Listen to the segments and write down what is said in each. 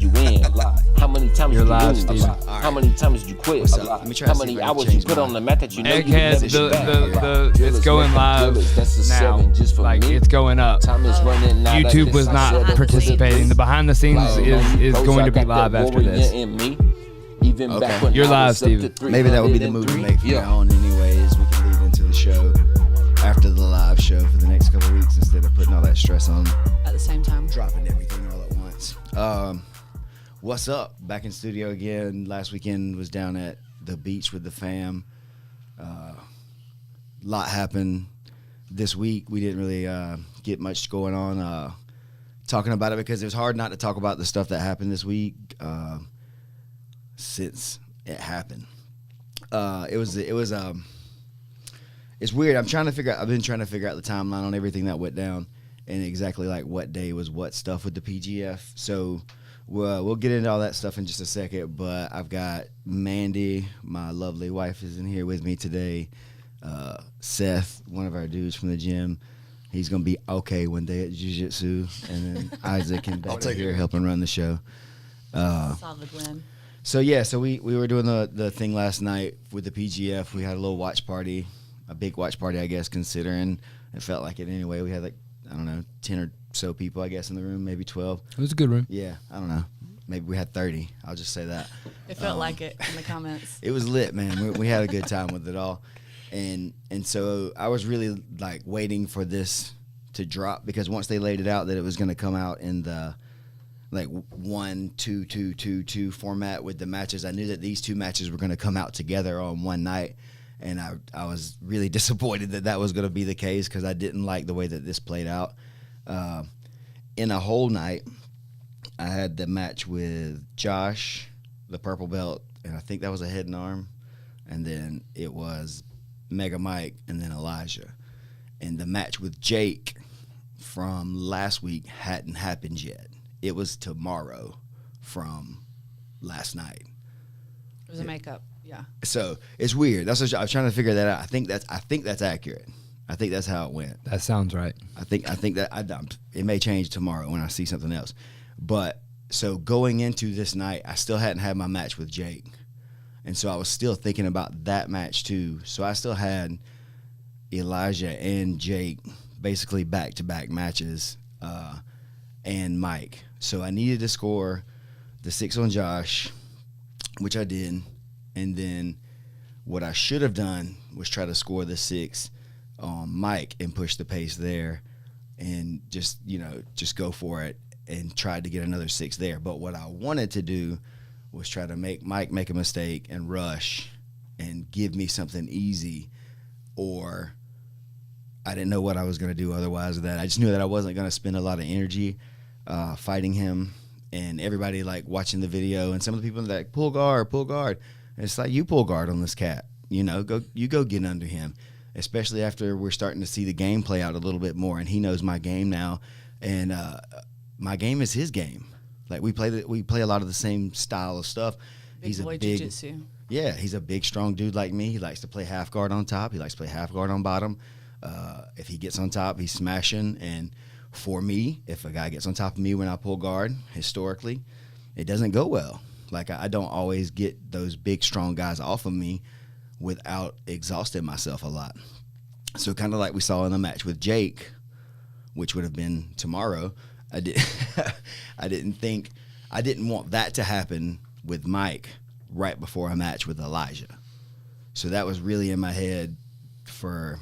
you win? How many times You're did you live, lose? Steven. How many times did you quit? What's up? Let me try to How see many if I can hours you change put my on the mat that you know you Egghead, never should it's going live now. Like, it's going up. Time is running out. YouTube was not participating. The behind the scenes is going to be live after this. Okay. You're live, Steven. Maybe that would be the move to make from now on anyways. We can lead into the show after the live show for the next couple of weeks instead of putting all that stress on At the same time. dropping everything all at once. What's up? Back in studio again. Last weekend was down at the beach with the fam. Lot happened this week. We didn't really get much going on talking about it because it was hard not to talk about the stuff that happened this week since it happened. It's weird. I've been trying to figure out the timeline on everything that went down and exactly like what day was what stuff with the PGF. So we'll get into all that stuff in just a second, but I've got Mandy, my lovely wife, is in here with me today. Seth, one of our dudes from the gym, he's going to be okay one day at jiu-jitsu, and then Isaac and Beck are here helping run the show. Solid win. So we were doing the thing last night with the PGF. We had a little watch party, a big watch party, I guess, considering it felt like it anyway. We had like, I don't know, 10 or so people, I guess, in the room, maybe 12. It was a good room. Yeah, I don't know. Maybe we had 30. I'll just say that. It felt like it in the comments. It was lit, man. We had a good time with it all. And so I was really like waiting for this to drop because once they laid it out that it was going to come out in the like 1-2-2-2-2 format with the matches, I knew that these two matches were going to come out together on one night. And I was really disappointed that was going to be the case because I didn't like the way that this played out. In a whole night, I had the match with Josh, the purple belt, and I think that was a head and arm. And then it was Mega Mike and then Elijah. And the match with Jake from last week hadn't happened yet. It was tomorrow from last night. It was a makeup. Yeah. So it's weird. That's what I was trying to figure that out. I think that's accurate. I think that's how it went. That sounds right. I think that it may change tomorrow when I see something else. But so going into this night, I still hadn't had my match with Jake, and so I was still thinking about that match too. So I still had Elijah and Jake basically back-to-back matches, and Mike. So I needed to score the 6 on Josh, which I did. And then what I should have done was try to score the 6 on Mike and push the pace there and just go for it and try to get another 6 there. But what I wanted to do was try to make Mike make a mistake and rush and give me something easy, or I didn't know what I was going to do otherwise with that. I just knew that I wasn't going to spend a lot of energy fighting him, and everybody like watching the video and some of the people like, pull guard. And it's like, you pull guard on this cat, go get under him, especially after we're starting to see the game play out a little bit more. And he knows my game now. And my game is his game. Like we play a lot of the same style of stuff. He's a big jiu-jitsu. Yeah. He's a big, strong dude like me. He likes to play half guard on top. He likes to play half guard on bottom. If he gets on top, he's smashing. And for me, if a guy gets on top of me when I pull guard, historically, it doesn't go well. Like, I don't always get those big, strong guys off of me without exhausting myself a lot. So kind of like we saw in the match with Jake, which would have been tomorrow, I didn't want that to happen with Mike right before a match with Elijah. So that was really in my head for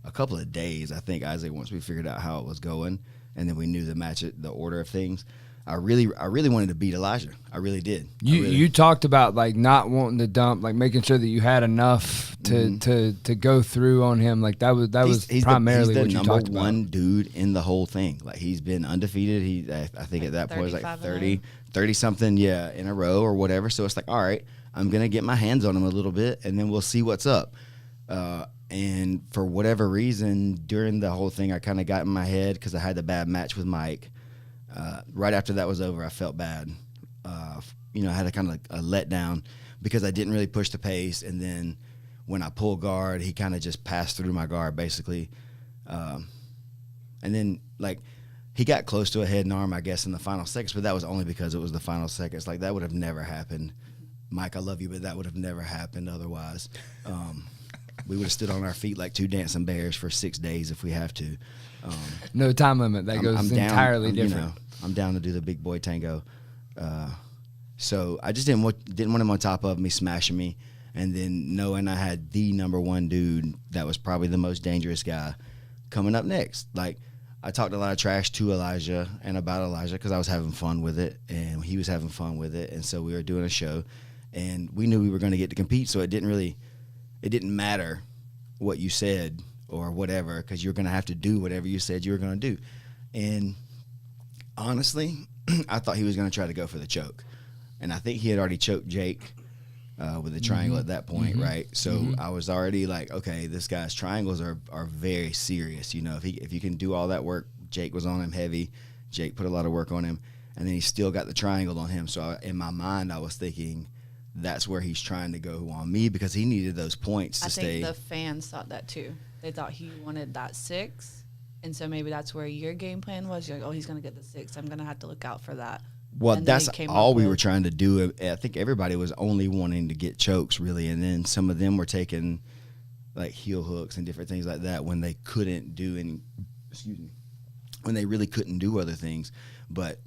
a couple of days, I think, Isaac, once we figured out how it was going, and then we knew the order of things. I really wanted to beat Elijah. I really did. You talked about like not wanting to dump, like making sure that you had enough to to go through on him. Like that was primarily what you talked about. He's the number one dude in the whole thing. Like he's been undefeated. I think at that point it was like 30 something, in a row or whatever. So it's like, all right, I'm gonna get my hands on him a little bit, and then we'll see what's up. And for whatever reason, during the whole thing, I kind of got in my head because I had the bad match with Mike. Right after that was over, I felt bad. I had a kind of a letdown because I didn't really push the pace. And then when I pulled guard, he kind of just passed through my guard, basically. And then, like, he got close to a head and arm, I guess, in the final seconds, but that was only because it was the final seconds. Like, that would have never happened. Mike, I love you, but that would have never happened otherwise. We would have stood on our feet like two dancing bears for 6 days if we have to. No time limit. That goes entirely different. I'm down to do the big boy tango. So I just didn't want him on top of me, smashing me, and then knowing I had the number one dude that was probably the most dangerous guy coming up next. Like, I talked a lot of trash to Elijah and about Elijah because I was having fun with it, and he was having fun with it, and so we were doing a show, and we knew we were going to get to compete, so it didn't matter what you said or whatever, because you're going to have to do whatever you said you were going to do. And honestly, I thought he was going to try to go for the choke. And I think he had already choked Jake with the triangle at that point, right? So I was already like, okay, this guy's triangles are very serious. You know, if you can do all that work, Jake was on him heavy. Jake put a lot of work on him, and then he still got the triangle on him. So in my mind, I was thinking that's where he's trying to go on me because he needed those points to stay. I think the fans thought that too. They thought he wanted that 6, and so maybe that's where your game plan was. You're like, oh, he's going to get the 6. I'm going to have to look out for that. Well, that's all we were trying to do. I think everybody was only wanting to get chokes, really, and then some of them were taking, like, heel hooks and different things like that when they couldn't do any, when they really couldn't do other things. But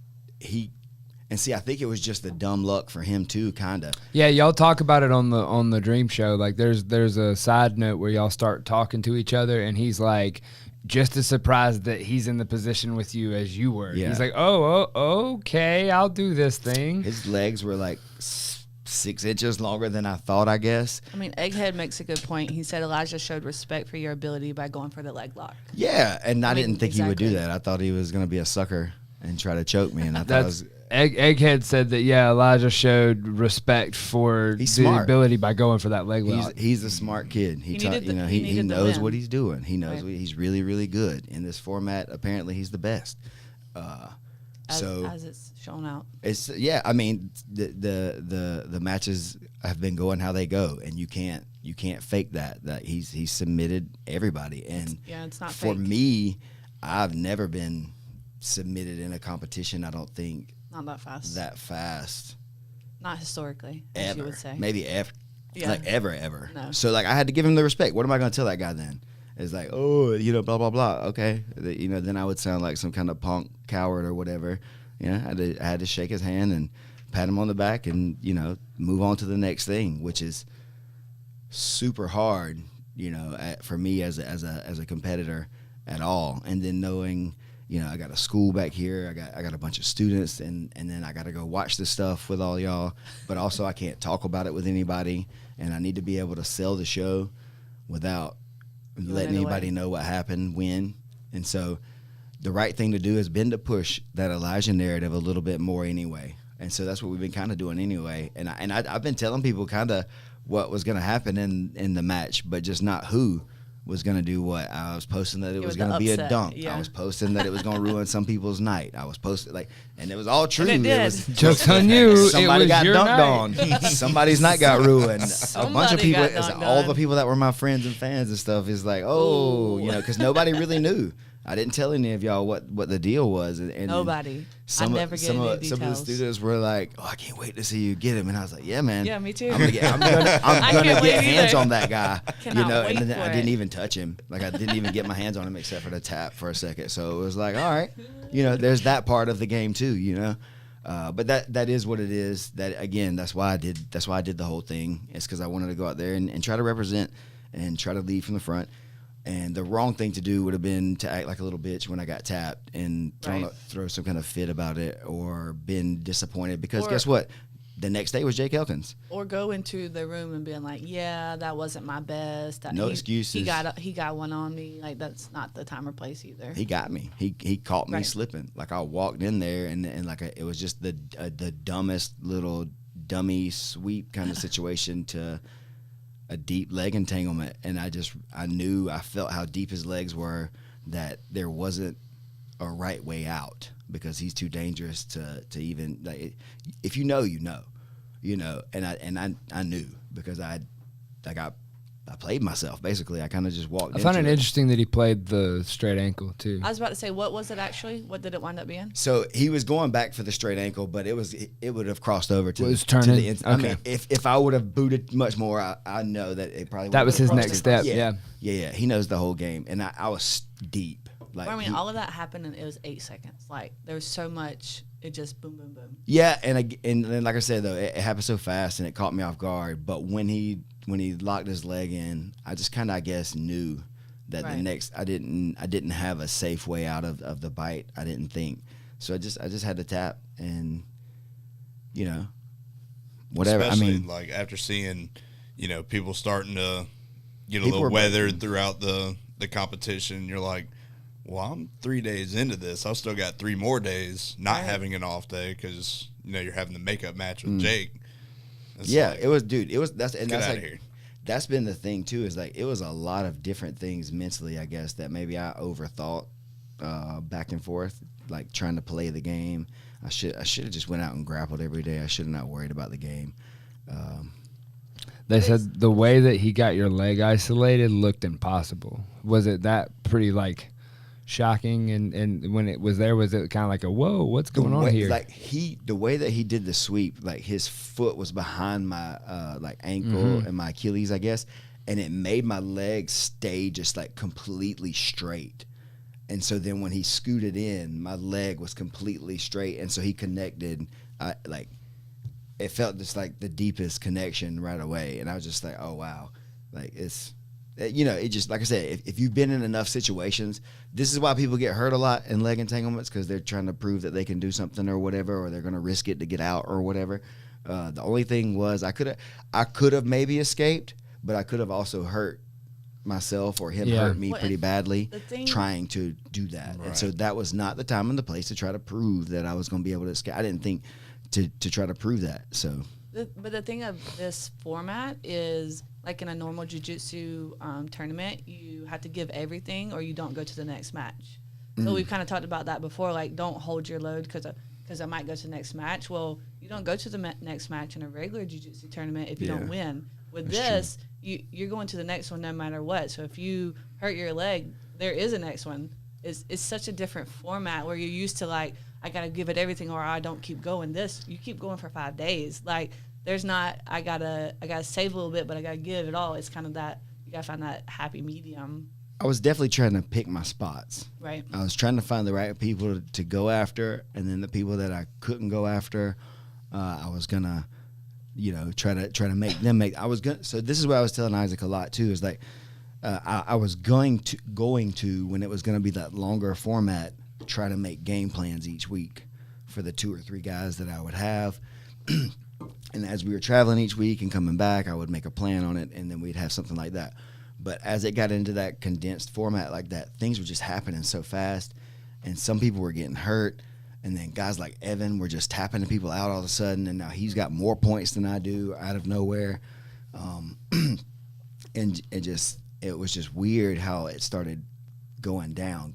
I think it was just the dumb luck for him too, kind of. Yeah, y'all talk about it on the Dream Show. Like, there's a side note where y'all start talking to each other, and he's like, just as surprised that he's in the position with you as you were. Yeah. He's like, oh, okay, I'll do this thing. His legs were like 6 inches longer than I thought, I guess. I mean, Egghead makes a good point. He said Elijah showed respect for your ability by going for the leg lock. Yeah, and I didn't think he would do that. I thought he was going to be a sucker and try to choke me, and I thought it was... Egghead said that, yeah, Elijah showed respect for the ability by going for that leg lock. He's a smart kid. He knows what he's doing. He knows he's really, really good. In this format, apparently he's the best. As it's shown out. I mean, the matches have been going how they go, and you can't fake that. That he's submitted everybody. And it's not for fake. me, I've never been submitted in a competition, I don't think. Not that fast. Not historically, as you would say. Maybe ever. Yeah. Like ever. No. So, like, I had to give him the respect. What am I going to tell that guy then? It's like, oh, blah, blah, blah. Okay. Then I would sound like some kind of punk coward or whatever. I had to shake his hand and pat him on the back and, move on to the next thing, which is super hard, for me as a competitor at all. And then knowing... I got a school back here. I got a bunch of students, and then I got to go watch this stuff with all y'all. But also, I can't talk about it with anybody, and I need to be able to sell the show without letting anybody know what happened, when. And so, the right thing to do has been to push that Elijah narrative a little bit more anyway. And so that's what we've been kind of doing anyway. And I've been telling people kind of what was going to happen in the match, but just not who was going to do what. I was posting that it was going to be a dunk. Yeah. I was posting that it was going to ruin some people's night. I was posting and it was all true. And it did. Joke's on you. Somebody got dunked night. On. Somebody's night got ruined. A bunch of people, all the people that were my friends and fans and stuff is like, because nobody really knew. I didn't tell any of y'all what the deal was. And nobody. I never get any details. Some of the students were like, "Oh, I can't wait to see you get him." And I was like, "Yeah, man. Yeah, me too. I'm gonna get hands on that guy." Cannot wait and then for I didn't even touch him. Like, I didn't even get my hands on him except for the tap for a second. So it was like, all right, there's that part of the game too, But that is what it is. That again, that's why I did the whole thing. It's because I wanted to go out there and try to represent and try to lead from the front. And the wrong thing to do would have been to act like a little bitch when I got tapped and throw some kind of fit about it or been disappointed. Because guess what? The next day was Jake Elkins. Or go into the room and being like, yeah, that wasn't my best. No excuses. He got one on me. Like, that's not the time or place either. He got me. He caught me slipping. Like, I walked in there and like it was just the dumbest little dummy sweep kind of situation to a deep leg entanglement, and I felt how deep his legs were, that there wasn't a right way out because he's too dangerous to even, like, if you know, and I knew because I played myself basically. I kind of just walked. I found it into interesting that he played the straight ankle too. I was about to say, what was it actually? What did it wind up being? So he was going back for the straight ankle, but it would have crossed over to, It was to turning? the I mean, Okay. if I would have booted much more, I know that it probably That was his next step. Yeah. He knows the whole game, and I was deep. Like Well, I mean, all of that happened, and it was 8 seconds. Like there was so much. It just boom, boom, boom. Yeah, and then like I said though, it happened so fast and it caught me off guard. But when he locked his leg in, I just kind of I guess knew that the next I didn't have a safe way out of the bite. I didn't think so. I just had to tap and whatever. Especially, I mean, like after seeing people starting to get a People little were weathered throughout the competition, you're like, well, I'm 3 days into this. I've still got 3 more days not having an off day because you're having the makeup match with Jake. It's it was, dude. It was that's out like of here. that's been the thing too. Is like it was a lot of different things mentally, I guess, that maybe I overthought back and forth, like trying to play the game. I should have just went out and grappled every day. I should have not worried about the game. They said the way that he got your leg isolated looked impossible. Was it that pretty like shocking? And when it was there, was it kind of like a whoa? What's going on here? Like the way that he did the sweep, like his foot was behind my like ankle and my Achilles, I guess, and it made my leg stay just like completely straight. And so then when he scooted in, my leg was completely straight, and so he connected. Like it felt just like the deepest connection right away, and I was just like, oh wow, like it's. It just, like I said, if you've been in enough situations, this is why people get hurt a lot in leg entanglements, because they're trying to prove that they can do something or whatever, or they're going to risk it to get out or whatever. The only thing was I could have maybe escaped, but I could have also hurt myself or him hurt me pretty badly trying to do that. Right. And so that was not the time and the place to try to prove that I was going to be able to escape. I didn't think to try to prove that. So. But the thing of this format is, like in a normal jiu-jitsu tournament, you have to give everything or you don't go to the next match. So we've kind of talked about that before, like don't hold your load because I might go to the next match. Well, you don't go to the next match in a regular jiu-jitsu tournament if you don't win. With this, you're going to the next one no matter what. So if you hurt your leg, there is a next one. It's such a different format where you're used to like, I got to give it everything or I don't keep going. This, you keep going for 5 days. Like, there's not, I gotta save a little bit, but I gotta give it all. It's kind of that, you gotta find that happy medium. I was definitely trying to pick my spots. Right. I was trying to find the right people to go after, and then the people that I couldn't go after, I was gonna, try to make them make. So this is what I was telling Isaac a lot too. Is like, I was going to when it was gonna be that longer format, try to make game plans each week for the 2 or 3 guys that I would have. And as we were traveling each week and coming back, I would make a plan on it, and then we'd have something like that. But as it got into that condensed format like that, things were just happening so fast, and some people were getting hurt, and then guys like Evan were just tapping people out all of a sudden, and now he's got more points than I do out of nowhere. And it was just weird how it started going down.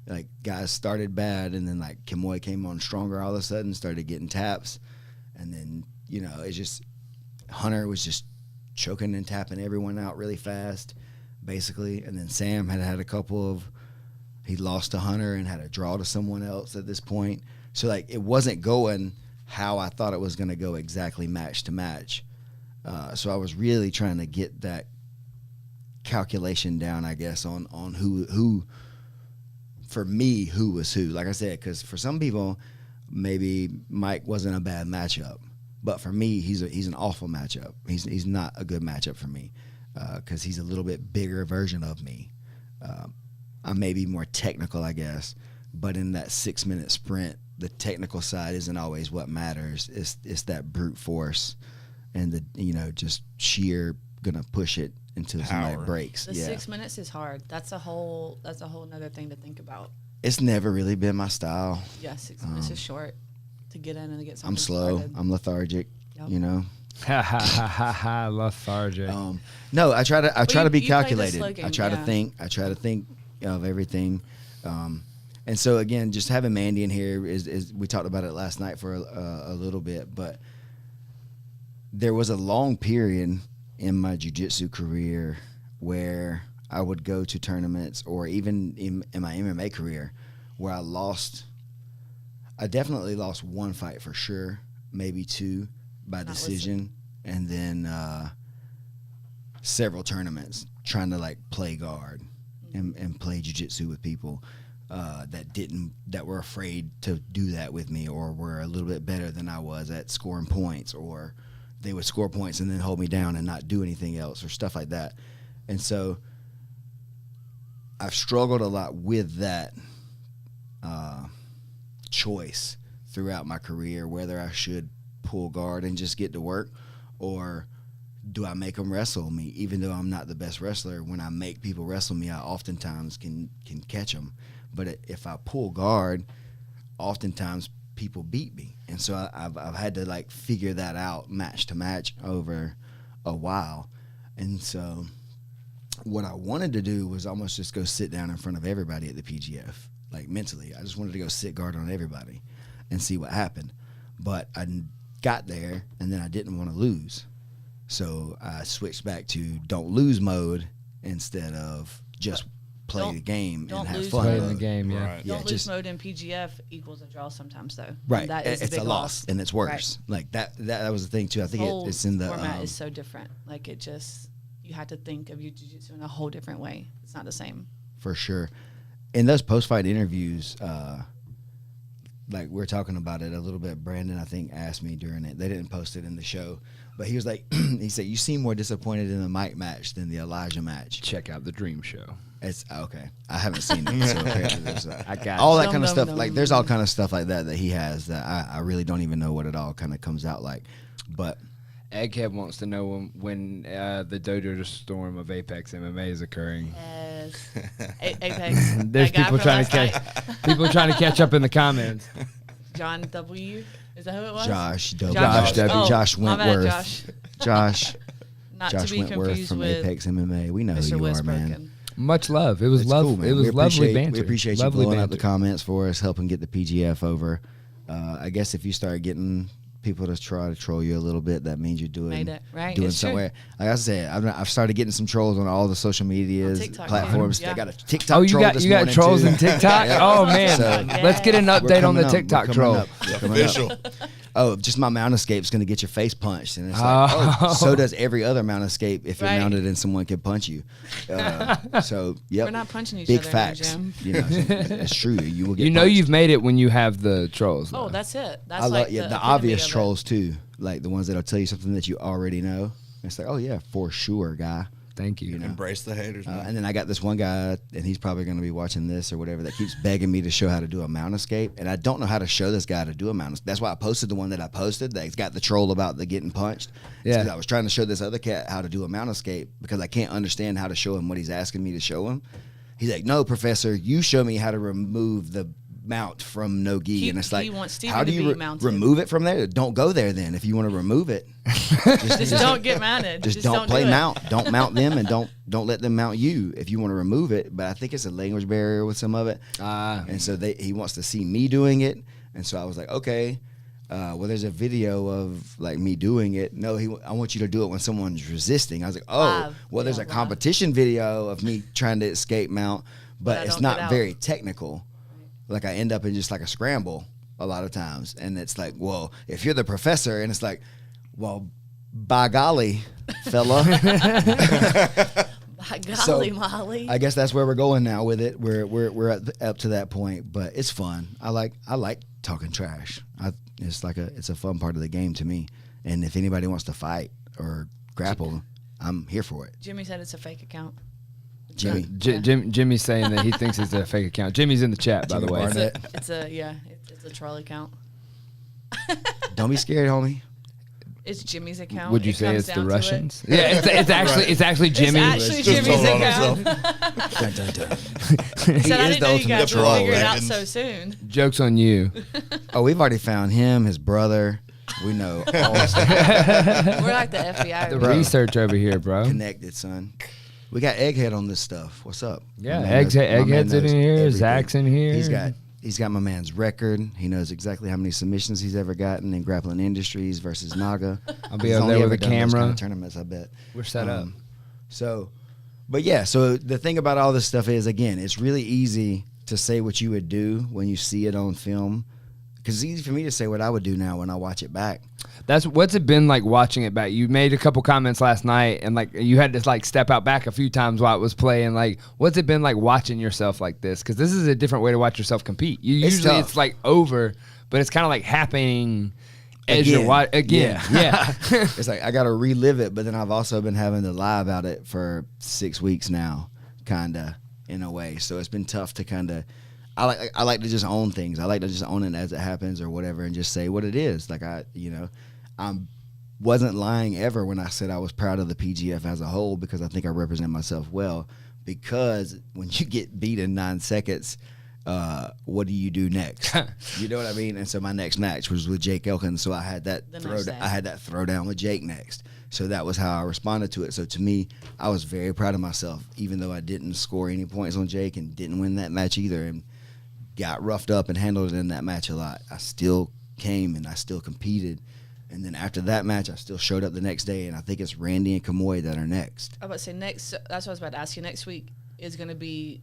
Like, guys started bad, and then, like, Kimoy came on stronger all of a sudden, started getting taps, and then it's just Hunter was just choking and tapping everyone out really fast, basically. And then Sam had a couple of, he lost to Hunter and had a draw to someone else at this point. So like it wasn't going how I thought it was going to go exactly match to match. So I was really trying to get that calculation down, I guess, on who for me who was who. Like I said, because for some people maybe Mike wasn't a bad matchup. But for me, he's an awful matchup. He's not a good matchup for me because he's a little bit bigger version of me. I may be more technical, I guess, but in that 6-minute sprint, the technical side isn't always what matters. It's that brute force and the just sheer gonna push it until somebody breaks. The 6 minutes is hard. That's a whole nother thing to think about. It's never really been my style. Yeah, 6 minutes is short. To get in and to get something I'm slow. started. I'm lethargic. Yep. Ha ha ha ha ha! Lethargic. No, I try to be calculated. Game, I try to think. I try to think of everything. And so again, just having Mandy in here is we talked about it last night for a little bit, but there was a long period in my jiu-jitsu career where I would go to tournaments, or even in my MMA career, where I definitely lost one fight for sure, maybe two by decision, and then several tournaments trying to like play guard and play jiu-jitsu with people that were afraid to do that with me, or were a little bit better than I was at scoring points, or they would score points and then hold me down and not do anything else, or stuff like that. And so I've struggled a lot with that choice throughout my career, whether I should pull guard and just get to work, or do I make them wrestle me? Even though I'm not the best wrestler, when I make people wrestle me, I oftentimes can catch them. But if I pull guard, oftentimes people beat me. And so I've had to like figure that out match to match over a while. And so what I wanted to do was almost just go sit down in front of everybody at the PGF, like mentally. I just wanted to go sit guard on everybody and see what happened. But I got there, and then I didn't want to lose. So I switched back to don't lose mode instead of just play the game and have fun. Play the game, yeah. Right. Don't lose mode in PGF equals a draw sometimes, though. Right. That is it's a big loss, and it's worse. Right. Like that was the thing too. I think Whole it's in the format is so different. Like it just, you have to think of your jiu-jitsu in a whole different way. It's not the same. For sure. In those post-fight interviews, like we're talking about it a little bit. Brandon, I think, asked me during it. They didn't post it in the show, but he was like, he said, "You seem more disappointed in the Mike match than the Elijah match." Check out the Dream Show. It's okay. I haven't seen it. So apparently there's I got all it. that kind of Dum, stuff. dum, Like dum. there's all kind of stuff like that he has that I really don't even know what it all kind of comes out like. But Egghead wants to know when the Dojo Storm of Apex MMA is occurring. Yes. Apex. There's That guy people from trying to last catch night. people trying to catch up in the comments. John W. Is that who it was? Josh W. Josh. Josh, Oh, Josh my bad, Wentworth. Josh. Josh. Not Josh to be Wentworth confused from with Apex MMA. We know Mr. who you are, man. Westbrook. Much love. It was It's love. cool, man. It was We lovely appreciate- banter. We appreciate you lovely blowing up the banter. comments for us, helping get the PGF over. I guess if you start getting people to try to troll you a little bit, that means you're doing Made it, right? doing It's true. somewhere. Like I said, I've started getting some trolls on all the social medias TikTok, platforms. too. Yeah. I got a TikTok. Oh, you troll got this you got morning, trolls too. in TikTok. Yeah. Oh man, So- let's get an We're update on the coming up. TikTok We're troll. coming up. We're coming up. Official. Oh, just my mount escape's going to get your face punched, and it's like, oh, so does every other mount escape if you're Right. mounted and someone can punch you. So, yep. We're not punching each Big other in the facts. gym. You know, it's true. You will get. You know punched. you've made it when you have the trolls. Oh, though. that's it. That's I like love the epitome obvious of it. trolls too, like the ones that'll tell you something that you already know. It's like, oh yeah, for sure, guy. Thank you. You know. Embrace the haters, man. And then I got this one guy, and he's probably going to be watching this or whatever, that keeps begging me to show how to do a mount escape, and I don't know how to show this guy to do a mount escape. That's why I posted the one that I posted that's got the troll about the getting punched. It's 'cause Yeah. I was trying to show this other cat how to do a mount escape because I can't understand how to show him what he's asking me to show him. He's like, "No, professor, you show me how to remove the mount from no gi," and it's like, he wants Steven how do to you be mounted. remove it from there? Don't go there then. If you want to remove it, Just don't get mounted. just don't play do it. mount. Don't mount them, and don't let them mount you if you want to remove it. But I think it's a language barrier with some of it, and so he wants to see me doing it. And so I was like, okay, well, there's a video of like me doing it. No, I want you to do it when someone's resisting. I was like, oh, Live. well, there's Yeah, a live. competition video of me trying to escape mount, But I but it's don't get not out. very technical. Like I end up in just like a scramble a lot of times, and it's like, well, if you're the professor, and it's like, well, by golly, fella. By golly, So, Molly. I guess that's where we're going now with it. We're up to that point, but it's fun. I like talking trash. It's a fun part of the game to me. And if anybody wants to fight or grapple, I'm here for it. Jimmy said it's a fake account. Jimmy, Jimmy's saying that he thinks it's a fake account. Jimmy's in the chat, by the Jimmy way. Barnett. It's a troll account. don't be scared, homie. It's Jimmy's account. Would you It say comes it's the down to it. Russians? Yeah, it's actually Jimmy. It's actually Just Jimmy's told on account. himself. Dun, dun, dun. He He said, I is didn't the know you ultimate guys would troll. figure it out Reckons. so soon. Joke's on you. Oh, we've already found him, his brother. We know all stuff. We're like the FBI. The Bro. research over here, bro. Connected, son. We got Egghead on this stuff. What's up? Yeah, My man knows- my man Egghead's in knows here. everything. Zach's in here. He's got my man's record. He knows exactly how many submissions he's ever gotten in Grappling Industries versus Naga. I'll be He's over only there ever with a done those camera. kind of tournaments, I bet. We're set up. So, But yeah, so the thing about all this stuff is, again, it's really easy to say what you would do when you see it on film, because it's easy for me to say what I would do now when I watch it back. What's it been like watching it back? You made a couple comments last night, and like you had to like step out back a few times while it was playing. Like, what's it been like watching yourself like this? Because this is a different way to watch yourself compete. Usually it's like over, but it's kind of like happening as you're watching again. Yeah. It's like I got to relive it, but then I've also been having to lie about it for 6 weeks now, kind of in a way. So it's been tough to kind of. I like to just own things. I like to just own it as it happens or whatever, and just say what it is. Like I wasn't lying ever when I said I was proud of the PGF as a whole, because I think I represent myself well. Because when you get beat in 9 seconds, what do you do next? You know what I mean? And so my next match was with Jake Elkins, so I had that throwdown with Jake next. So that was how I responded to it. So to me, I was very proud of myself, even though I didn't score any points on Jake and didn't win that match either, and got roughed up and handled it in that match a lot. I still came and I still competed. And then after that match, I still showed up the next day, and I think it's Randy and Kamoy that are next. I was about to say next. That's what I was about to ask you. Next week is going to be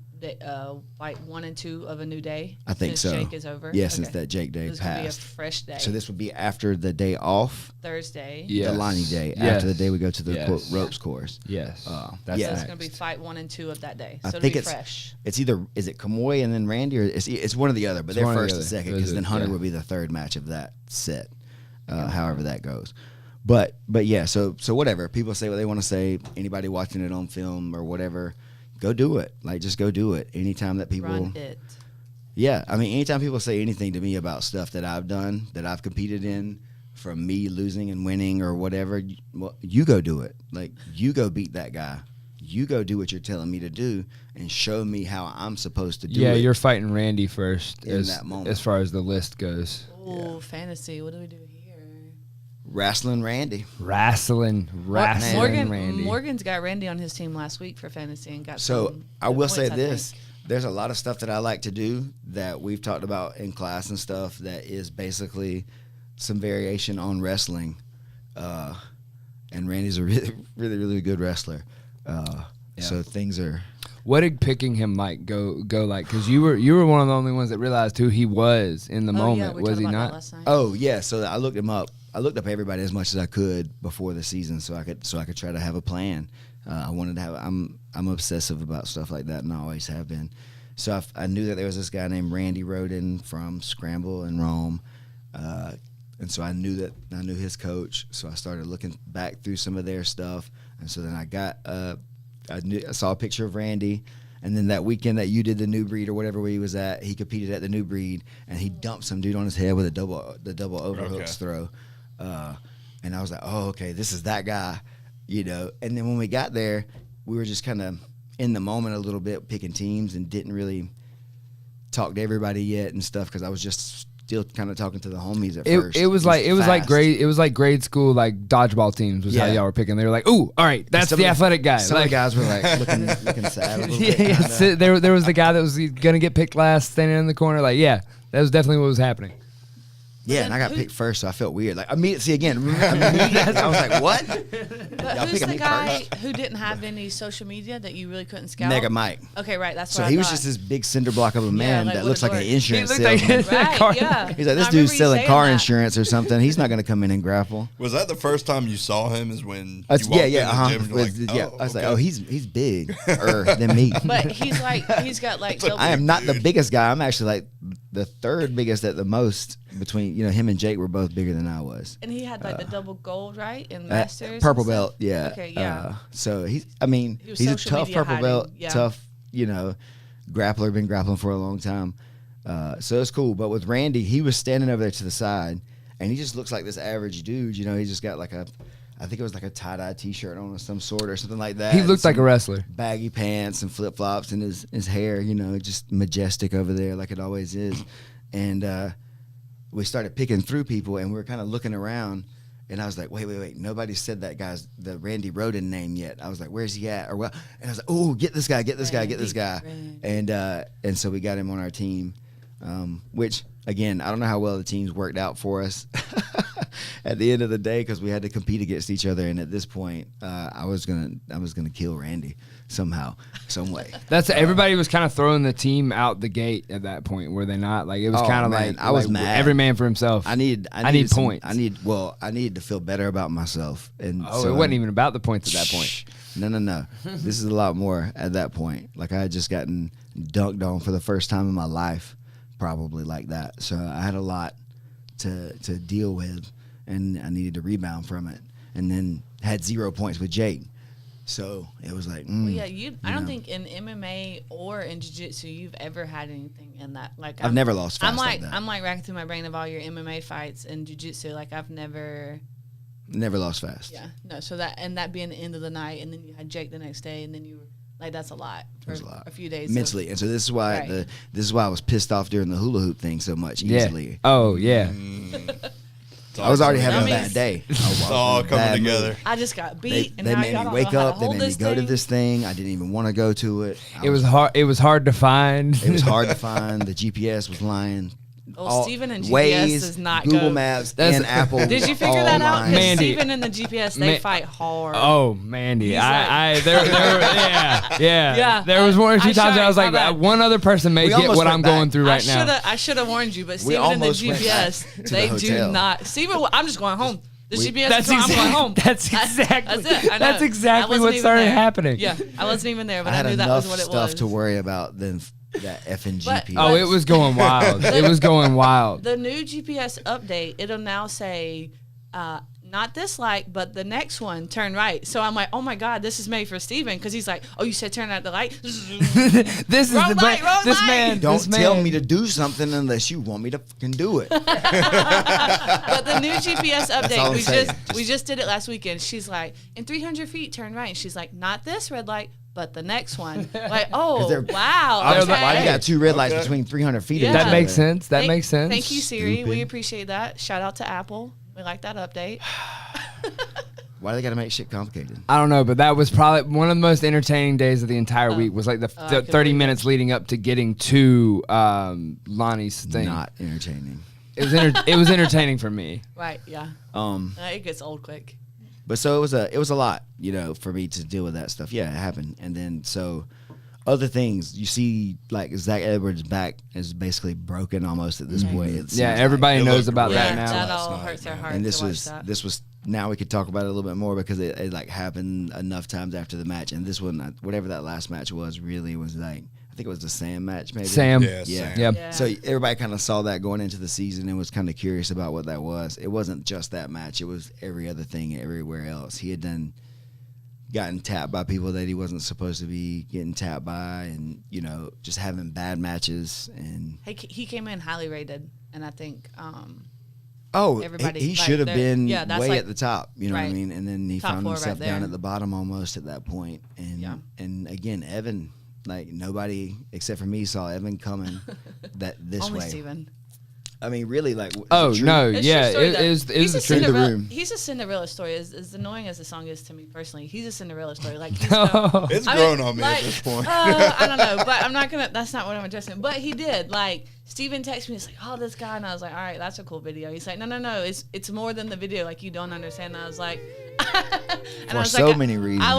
fight 1 and 2 of a new day. I think since so. Jake is over. Yeah, since that Jake day it's passed. It's going to be a fresh day. So this would be after the day off. Thursday. Yes. The Lonnie day. Yes. After the day we go to the Yes. ropes course. Yes. So yeah. it's going to be fight 1 and 2 of that day. So I it'll think be it's fresh. It's either is it Kamoy and then Randy, or it's one or the other. But It's they're one or the first and other. second, because then Hunter would be the third match of that set. However that goes. But yeah, so whatever. People say what they want to say. Anybody watching it on film or whatever, go do it. Like, just go do it. Anytime that people Run it. Yeah, I mean, anytime people say anything to me about stuff that I've done, that I've competed in, from me losing and winning or whatever, you go do it. Like, you go beat that guy. You go do what you're telling me to do and show me how I'm supposed to do it. Yeah, you're fighting Randy first in that moment. As far as the list goes. Oh, fantasy. What do we do here? Wrestling Randy. Wrestling Randy. Morgan's got Randy on his team last week for fantasy and got So some I good will points, say I this. think. There's a lot of stuff that I like to do that we've talked about in class and stuff that is basically some variation on wrestling. And Randy's a really, really, really good wrestler. So things are... What did picking him like go like? Because you were one of the only ones that realized who he was in the moment. Yeah, Was he not? last night. Oh, yeah. So I looked him up. I looked up everybody as much as I could before the season, so I could try to have a plan. I wanted to have. I'm obsessive about stuff like that, and I always have been. So I knew that there was this guy named Randy Roden from Scramble in Rome, and so I knew his coach. So I started looking back through some of their stuff, and so then I saw a picture of Randy. And then that weekend that you did the New Breed or whatever where he was at, he competed at the New Breed, and he dumped some dude on his head with the double overhooks throw. And I was like, oh, okay, this is that guy, you know. And then when we got there, we were just kind of in the moment a little bit, picking teams, and didn't really talk to everybody yet and stuff, because I was just still kind of talking to the homies at first. It was like grade school, like dodgeball teams was how y'all were picking. They were like, "Ooh, all right, that's the athletic guy." Some of the guys were like looking sad a little bit. So there was the guy that was gonna get picked last, standing in the corner. Like, yeah, that was definitely what was happening. Yeah, and I got picked first, so I felt weird. Like, I was like, what? But who's the guy who didn't have any social media that you really couldn't scout? Mega Mike. Okay, right. That's so what I he was thought. just this big cinder block of a man like that what looks a like an dork. insurance He looked salesman. Right, yeah. He's like, this I dude's remember you selling saying car that. insurance or something. He's not going to come in and grapple. Was that the first time you saw him? Is when you walked in the gym and you're like, I was like, oh, he's big than me. But he's got like double. I am not the biggest guy. I'm actually like the third biggest at the most. Between him and Jake were both bigger than I was. And he had like the double gold, right? In Masters. Purple belt, yeah. Okay, yeah. So he's a social tough media purple hiding, belt, yeah. tough, grappler, been grappling for a long time. So it's cool. But with Randy, he was standing over there to the side, and he just looks like this average dude. He just got like I think it was like a tie-dye T-shirt on of some sort or something like that. He looked like a wrestler. Baggy pants and flip-flops, and his hair, just majestic over there like it always is. And we started picking through people, and we were kind of looking around, and I was like, wait, nobody said the Randy Roden name yet. I was like, where's he at? And I was like, oh, get this guy. And so we got him on our team, which, again, I don't know how well the teams worked out for us. at the end of the day, because we had to compete against each other, and at this point, I was gonna kill Randy somehow, some way. That's everybody was kind of throwing the team out the gate at that point, were they not? Like it was kind of like I was mad. Every man for himself. I need points. I needed to feel better about myself, and it wasn't even about the points at that point. No. This is a lot more at that point. Like I had just gotten dunked on for the first time in my life, probably like that. So I had a lot to deal with, and I needed to rebound from it. And then had 0 points with Jake. So it was like, I don't think in MMA or in jiu-jitsu you've ever had anything in that. Like I've never lost fast like that. I'm like racking through my brain of all your MMA fights and jiu-jitsu. Like I've never lost fast. Yeah, no. So that being the end of the night, and then you had Jake the next day, and then you were like, that's a lot for a few days mentally. And so this is why this is why I was pissed off during the hula hoop thing so much easily. Oh yeah. I was already having a bad day. It's all coming together. I just got beat, they made me wake up. They made me go to this thing. I didn't even want to go to it. It was hard. It was hard to find. It was hard to find. The GPS was lying. Steven and GPS Waze, does not Google go. Maps and Apple. Did you figure that out? Because Mandy. Steven and the GPS, they fight hard. Oh, Mandy. He's Yeah. There was one or two times where I was like, one other person may get what I'm going through right now. I should have warned you, but Steven and the GPS, they do not. Steven, I'm just going home. The GPS is I'm going home. That's exactly. That's it. I know. That's exactly what started happening. Yeah, I wasn't even there, but I I knew that was what it was. had enough stuff to worry about than that effing GPS. Oh, it was going wild. It was going wild. The new GPS update, it'll now say, not this light, but the next one, turn right. So I'm like, oh my God, this is made for Steven, because he's like, oh, you said turn at the light? This is wrong light. This man. Don't tell me to do something unless you want me to fucking do it. But the new GPS update, we just did it last weekend. She's like, in 300 feet, turn right. And she's like, not this red light, but the next one. Like, oh, wow. Okay. Why you got two red lights between 300 feet of each That other? makes sense. That makes sense. Thank you, Siri. Stupid. We appreciate that. Shout out to Apple. We like that update. Why do they got to make shit complicated? I don't know, but that was probably one of the most entertaining days of the entire week. Was like the 30 minutes leading up to getting to Lonnie's thing. Not entertaining. It was entertaining for me. Right, yeah. It gets old quick. But so it was a lot, for me to deal with that stuff. Yeah, it happened. And then so other things, you see, like Zach Edwards' back is basically broken almost at this point. It seems everybody knows about Yeah, that now. that all hurts our heart. And this to watch was that. now we could talk about it a little bit more because it like happened enough times after the match. And this one, whatever that last match was, really was like, I think it was the Sam match, maybe. Sam. Yeah. Yep. Yeah. So everybody kind of saw that going into the season and was kind of curious about what that was. It wasn't just that match. It was every other thing everywhere else. He had gotten tapped by people that he wasn't supposed to be getting tapped by, and just having bad matches. And He came in highly rated, and I think everybody, he should have been way like, at the top, you know what I right. mean? And then he Top found four himself right down there. at the bottom almost at that point. And and again, Evan, like nobody except for me saw Evan coming this only way. Steven. I mean, really, like Oh no, It's yeah, true story, it though. is He's the a truth. Cinderella. He's a Cinderella story. As annoying as the song is to me personally, he's a Cinderella story. Like he's It's grown on me at this point. I don't know, but I'm not gonna. That's not what I'm addressing. But he did. Like Steven texted me. He's like, "Oh, this guy," and I was like, "All right, that's a cool video." He's like, "No, it's more than the video. Like you don't understand." And I was like, and For so many reasons. I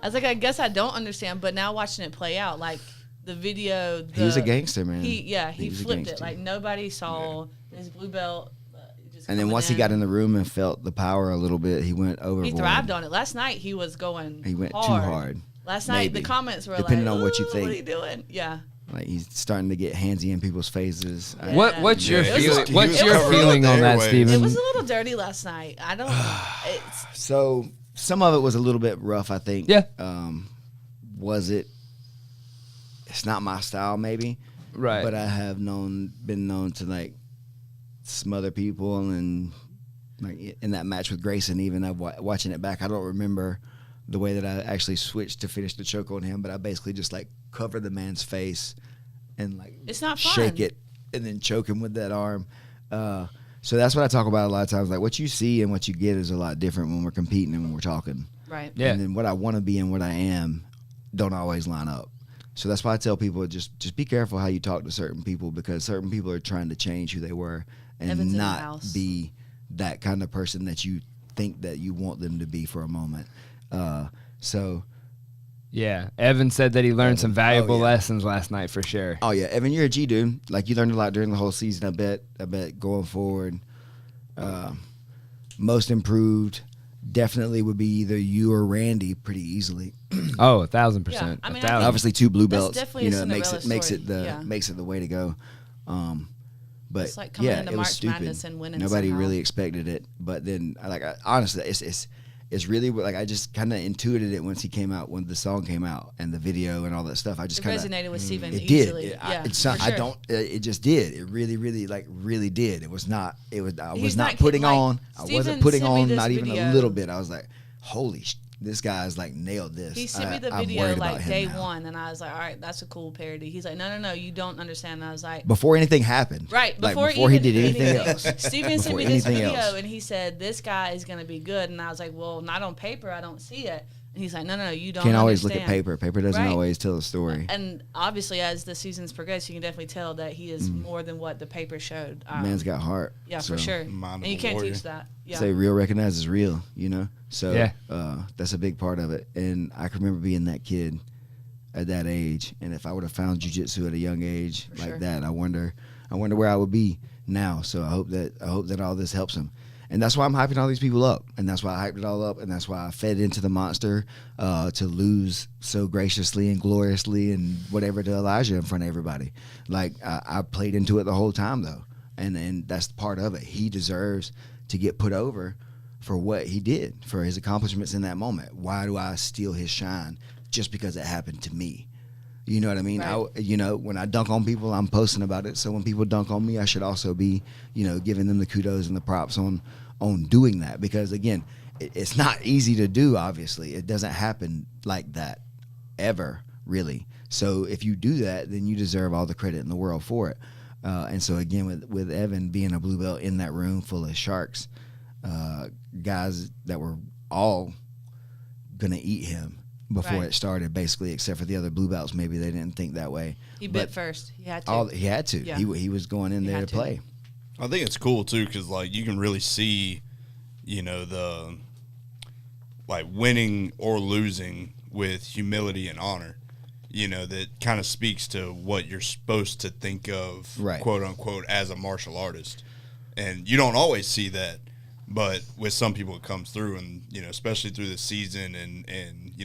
was like, I guess I don't understand. But now watching it play out, like the video, he was a gangster, man. He was a flipped it. gangster. Like nobody saw his blue belt. And then once he got in the room and felt the power a little bit, he went overboard. He thrived on it. Last night he was going. He went hard. too hard. Last night Maybe. the comments were Depending like, on what you think. What are you doing? Yeah. Like he's starting to get handsy in people's faces. What's your Yeah, feeling? he What's was your covering feeling up on the that, airwaves. Steven? It was a little dirty last night. I don't. It's So some of it was a little bit rough, I think. Yeah. Was it? It's not my style, maybe. Right. But I have been known to like smother people, and like in that match with Grayson, even watching it back, I don't remember the way that I actually switched to finish the choke on him, but I basically just like cover the man's face and like It's not fun. shake it and then choke him with that arm. So that's what I talk about a lot of times. Like what you see and what you get is a lot different when we're competing and when we're talking. right. Yeah. And then what I want to be and what I am don't always line up. So that's why I tell people just be careful how you talk to certain people, because certain people are trying to change who they were and Evan's in the not house. be that kind of person that you think that you want them to be for a moment. So yeah, Evan said that he learned some valuable lessons last night for sure. Oh yeah, Evan, you're a G dude. Like you learned a lot during the whole season. I bet going forward, most improved definitely would be either you or Randy pretty easily. Oh, 1,000%. Yeah, I mean, Obviously, 2 blue belts. definitely You know, a makes Cinderella it the way to go. But It's like coming yeah, into it was March stupid. Madness and winning Nobody somehow. really expected it. But then, honestly, it's really like I just kind of intuited it once he came out, when the song came out and the video and all that stuff. I just It kind of resonated with Steven It easily. did. Yeah, It's not, for sure. I don't. It just did. It really, really did. It was not. It was. I was He's not not putting kidding, like, on. I Steven wasn't putting sent me on. this Not even a video. little bit. I was like, holy. This guy's like nailed this. He sent me the I'm video worried about like him day now. one, and I was like, all right, that's a cool parody. He's like, no, you don't understand. And I was like, Before anything happened. right, Like, before he did anything else. Steven sent Before me this anything video, else. and he said, this guy is going to be good. And I was like, well, not on paper. I don't see it. And he's like, no, you don't Can't always look understand. at paper. Paper doesn't Right. always tell the story. And obviously, as the seasons progress, you can definitely tell that he is more than what the paper showed. Man's got heart. Yeah, so. for sure. Mind And of you a can't warrior. teach that. Yeah. Say real recognizes real, you know? So Yeah. that's a big part of it. And I can remember being that kid at that age. And if I would have found jiu-jitsu at a young age For like sure. that, I wonder where I would be now. So I hope that all this helps him. And that's why I'm hyping all these people up. And that's why I hyped it all up. And that's why I fed into the monster to lose so graciously and gloriously and whatever to Elijah in front of everybody. Like, I played into it the whole time, though. And that's part of it. He deserves to get put over for what he did, for his accomplishments in that moment. Why do I steal his shine just because it happened to me? You know what I mean? Right. When I dunk on people, I'm posting about it. So when people dunk on me, I should also be, giving them the kudos and the props on doing that. Because again, it's not easy to do. Obviously, it doesn't happen like that ever, really. So if you do that, then you deserve all the credit in the world for it. And so again, with Evan being a blue belt in that room full of sharks, guys that were all gonna eat him before Right. it started, basically, except for the other blue belts. Maybe they didn't think that way. He But bit first. He had to. he had to. Yeah. He was going in He there had to to. play. I think it's cool too because like you can really see, the like winning or losing with humility and honor. That kind of speaks to what you're supposed to think of, Right. quote unquote, as a martial artist. And you don't always see that, but with some people it comes through, and especially through the season, and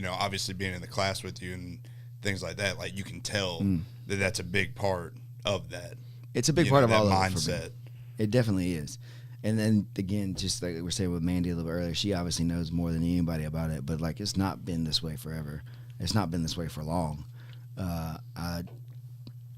obviously being in the class with you and things like that, like you can tell that that's a big part of that. It's a big part of that all mindset. of it for me. It definitely is. And then again, just like we were saying with Mandy a little bit earlier, she obviously knows more than anybody about it. But like, it's not been this way forever. It's not been this way for long. I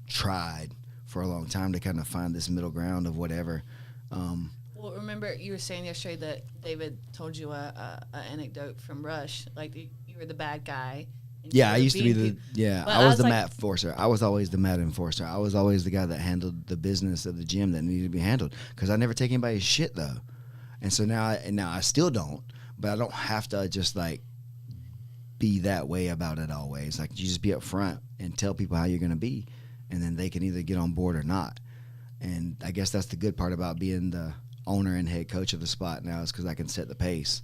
tried for a long time to kind of find this middle ground of whatever. Well, remember you were saying yesterday that David told you a anecdote from Rush, like you were the bad guy. and Yeah, you I were used to be beating the people. But I was the like, mat enforcer. I was always the mat enforcer. I was always the guy that handled the business of the gym that needed to be handled, because I never take anybody's shit though. And so now I still don't, but I don't have to just like be that way about it always. Like, you just be up front and tell people how you're going to be, and then they can either get on board or not. And I guess that's the good part about being the owner and head coach of the spot now, is because I can set the pace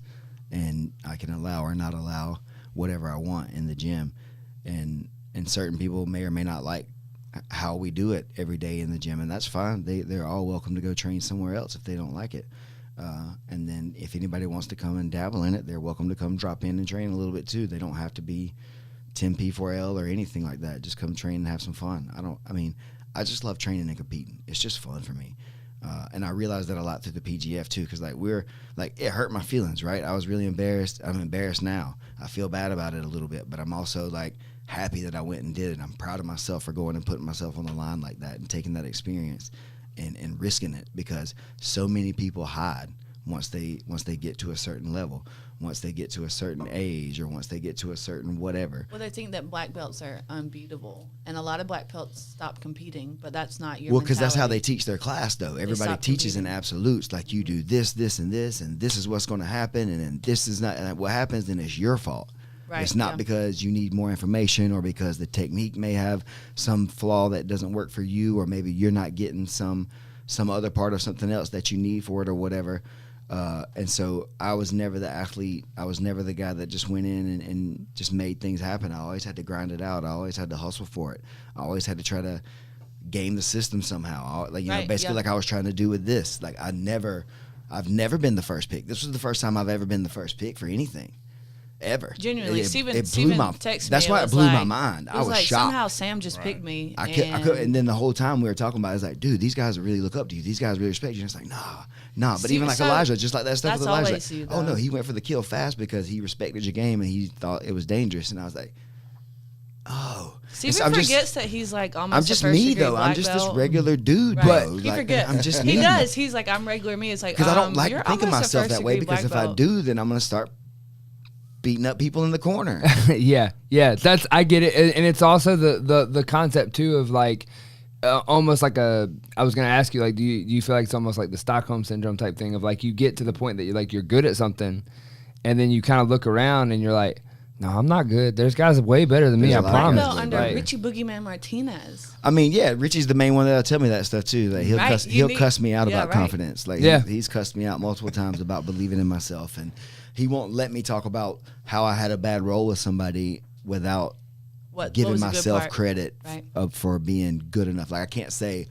and I can allow or not allow whatever I want in the gym. And certain people may or may not like how we do it every day in the gym, and that's fine. They're all welcome to go train somewhere else if they don't like it. And then if anybody wants to come and dabble in it, they're welcome to come drop in and train a little bit too. They don't have to be 10P4L or anything like that. Just come train and have some fun. I just love training and competing. It's just fun for me. And I realized that a lot through the PGF too, because it hurt my feelings, right? I was really embarrassed. I'm embarrassed now. I feel bad about it a little bit, but I'm also like happy that I went and did it. I'm proud of myself for going and putting myself on the line like that and taking that experience and risking it, because so many people hide once they get to a certain level, once they get to a certain age, or once they get to a certain whatever. Well, they think that black belts are unbeatable, and a lot of black belts stop competing, but that's not your Well, because that's how they mentality. teach their class, though. Everybody stop teaches in competing. absolutes, like you do this, this, and this is what's going to happen, and then this is not. And what happens, then it's your fault. Right, It's not yeah. because you need more information, or because the technique may have some flaw that doesn't work for you, or maybe you're not getting some other part of something else that you need for it, or whatever. And so I was never the athlete. I was never the guy that just went in and just made things happen. I always had to grind it out. I always had to hustle for it. I always had to try to game the system somehow. Basically like I was trying to do with this. Like I've never been the first pick. This was the first time I've ever been the first pick for anything. Ever. Genuinely, Steven texted me. That's why it blew my mind. I was like, shocked. Somehow Sam just picked me. I could, and then the whole time we were talking about it, it's like, dude, these guys really look up to you. These guys really respect you. And it's like, nah. But even like Elijah, just like that stuff with Elijah. Like, you, oh no, he went for the kill fast because he respected your game and he thought it was dangerous. And I was like, oh. Steven forgets that he's like almost. I'm just me though. I'm just this regular dude. Right. Bro. He forgets. I'm just me. He does. He's like, I'm regular me. It's like because I don't like thinking myself that way because if I do, then I'm gonna start beating up people in the corner. yeah. That's I get it, and it's also the concept too of like almost like I was gonna ask you like, do you feel like it's almost like the Stockholm syndrome type thing of like you get to the point that you're good at something, and then you kind of look around and you're like, no, I'm not good. There's guys way better than me. I promise. Under Richie Boogeyman Martinez. I mean, yeah, Richie's the main one that'll tell me that stuff too. Like he'll cuss me out about confidence. Like he's cussed me out multiple times about believing in myself, and he won't let me talk about how I had a bad role with somebody without giving myself credit for being good enough. Like I can't say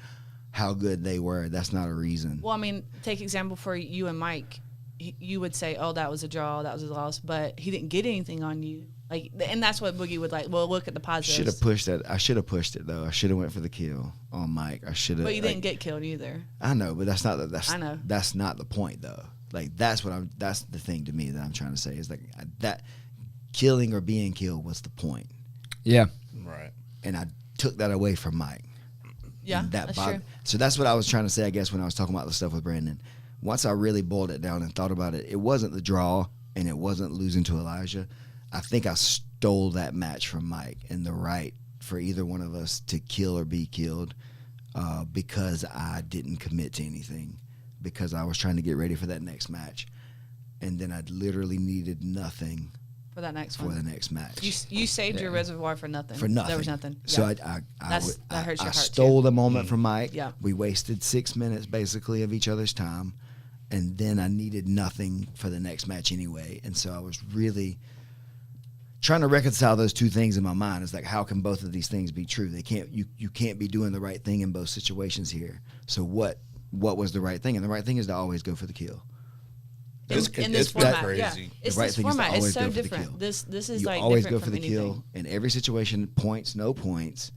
how good they were. That's not a reason. Well, I mean, take example for you and Mike. You would say, oh, that was a draw, that was a loss, but he didn't get anything on you. Like, and that's what Boogie would like. Well, look at the positives. Should have pushed that. I should have pushed it though. I should have went for the kill on Mike. I should have. But you didn't get killed either. I know, but that's not the. I know. That's not the point though. Like that's the thing to me that I'm trying to say is like that killing or being killed was the point. Yeah. Right. And I took that away from Mike. Yeah. That's true. So that's what I was trying to say, I guess, when I was talking about the stuff with Brandon. Once I really boiled it down and thought about it, it wasn't the draw and it wasn't losing to Elijah. I think I stole that match from Mike and the right for either one of us to kill or be killed because I didn't commit to anything, because I was trying to get ready for that next match. And then I literally needed nothing for that next match. You saved your reservoir for nothing. For nothing. There was nothing. So that hurts your heart stole too. the moment from Mike. Yeah. We wasted 6 minutes basically of each other's time. And then I needed nothing for the next match anyway. And so I was really trying to reconcile those two things in my mind. It's like, how can both of these things be true? They can't. You can't be doing the right thing in both situations here. So what was the right thing? And the right thing is to always go for the kill. In this format, crazy. yeah. It's this format. It's so different. This is you like always different go for from the anything. kill in every situation. Points, no points,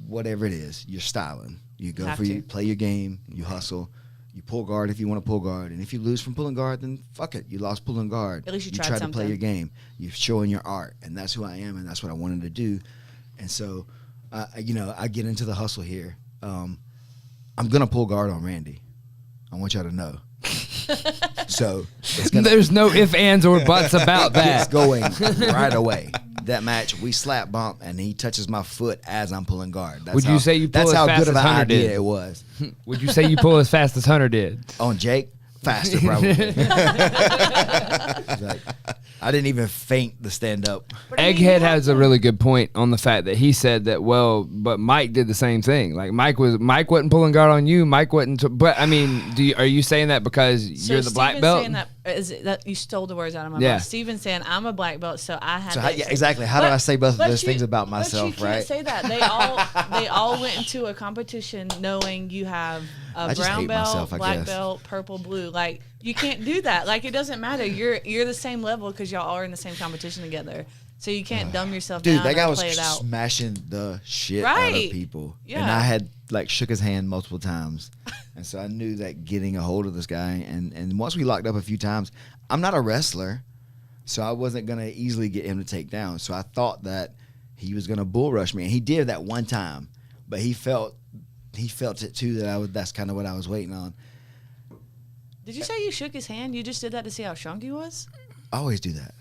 whatever it is. You're styling. You go play your game. You hustle. You pull guard if you want to pull guard, and if you lose from pulling guard, then fuck it. You lost pulling guard. At least you tried to something. play your game. You're showing your art, and that's who I am, and that's what I wanted to do. And so, I get into the hustle here. I'm gonna pull guard on Randy. I want y'all to know. So there's no ifs, ands, or buts about that. It's going right away. That match, we slap bump, and he touches my foot as I'm pulling guard. Would you say you pull as fast as Hunter did? It was. Would you say you pull as fast as Hunter did? On Jake? Faster, probably. Like, I didn't even feint the stand up. Egghead has a really good point on the fact that he said that, but Mike did the same thing. Like Mike wasn't pulling guard on you. Mike wasn't. But I mean, are you saying that because you're the black belt? Saying that you stole the words out of my mouth. Steven's saying I'm a black belt, so I had. So exactly. How do I say both of those things about myself? But you can't say that. They all went into a competition knowing you have a brown belt, black belt, purple, blue. Like you can't do that. Like it doesn't matter. You're the same level because y'all are in the same competition together. So you can't dumb yourself down. Dude, that guy was play it out. smashing the shit out of people. Yeah. And I had shook his hand multiple times. And so I knew that getting a hold of this guy, and once we locked up a few times, I'm not a wrestler, so I wasn't going to easily get him to take down. So I thought that he was going to bull rush me, and he did that one time, but he felt it too that's kind of what I was waiting on. Did you say you shook his hand? You just did that to see how strong he was? I always do that.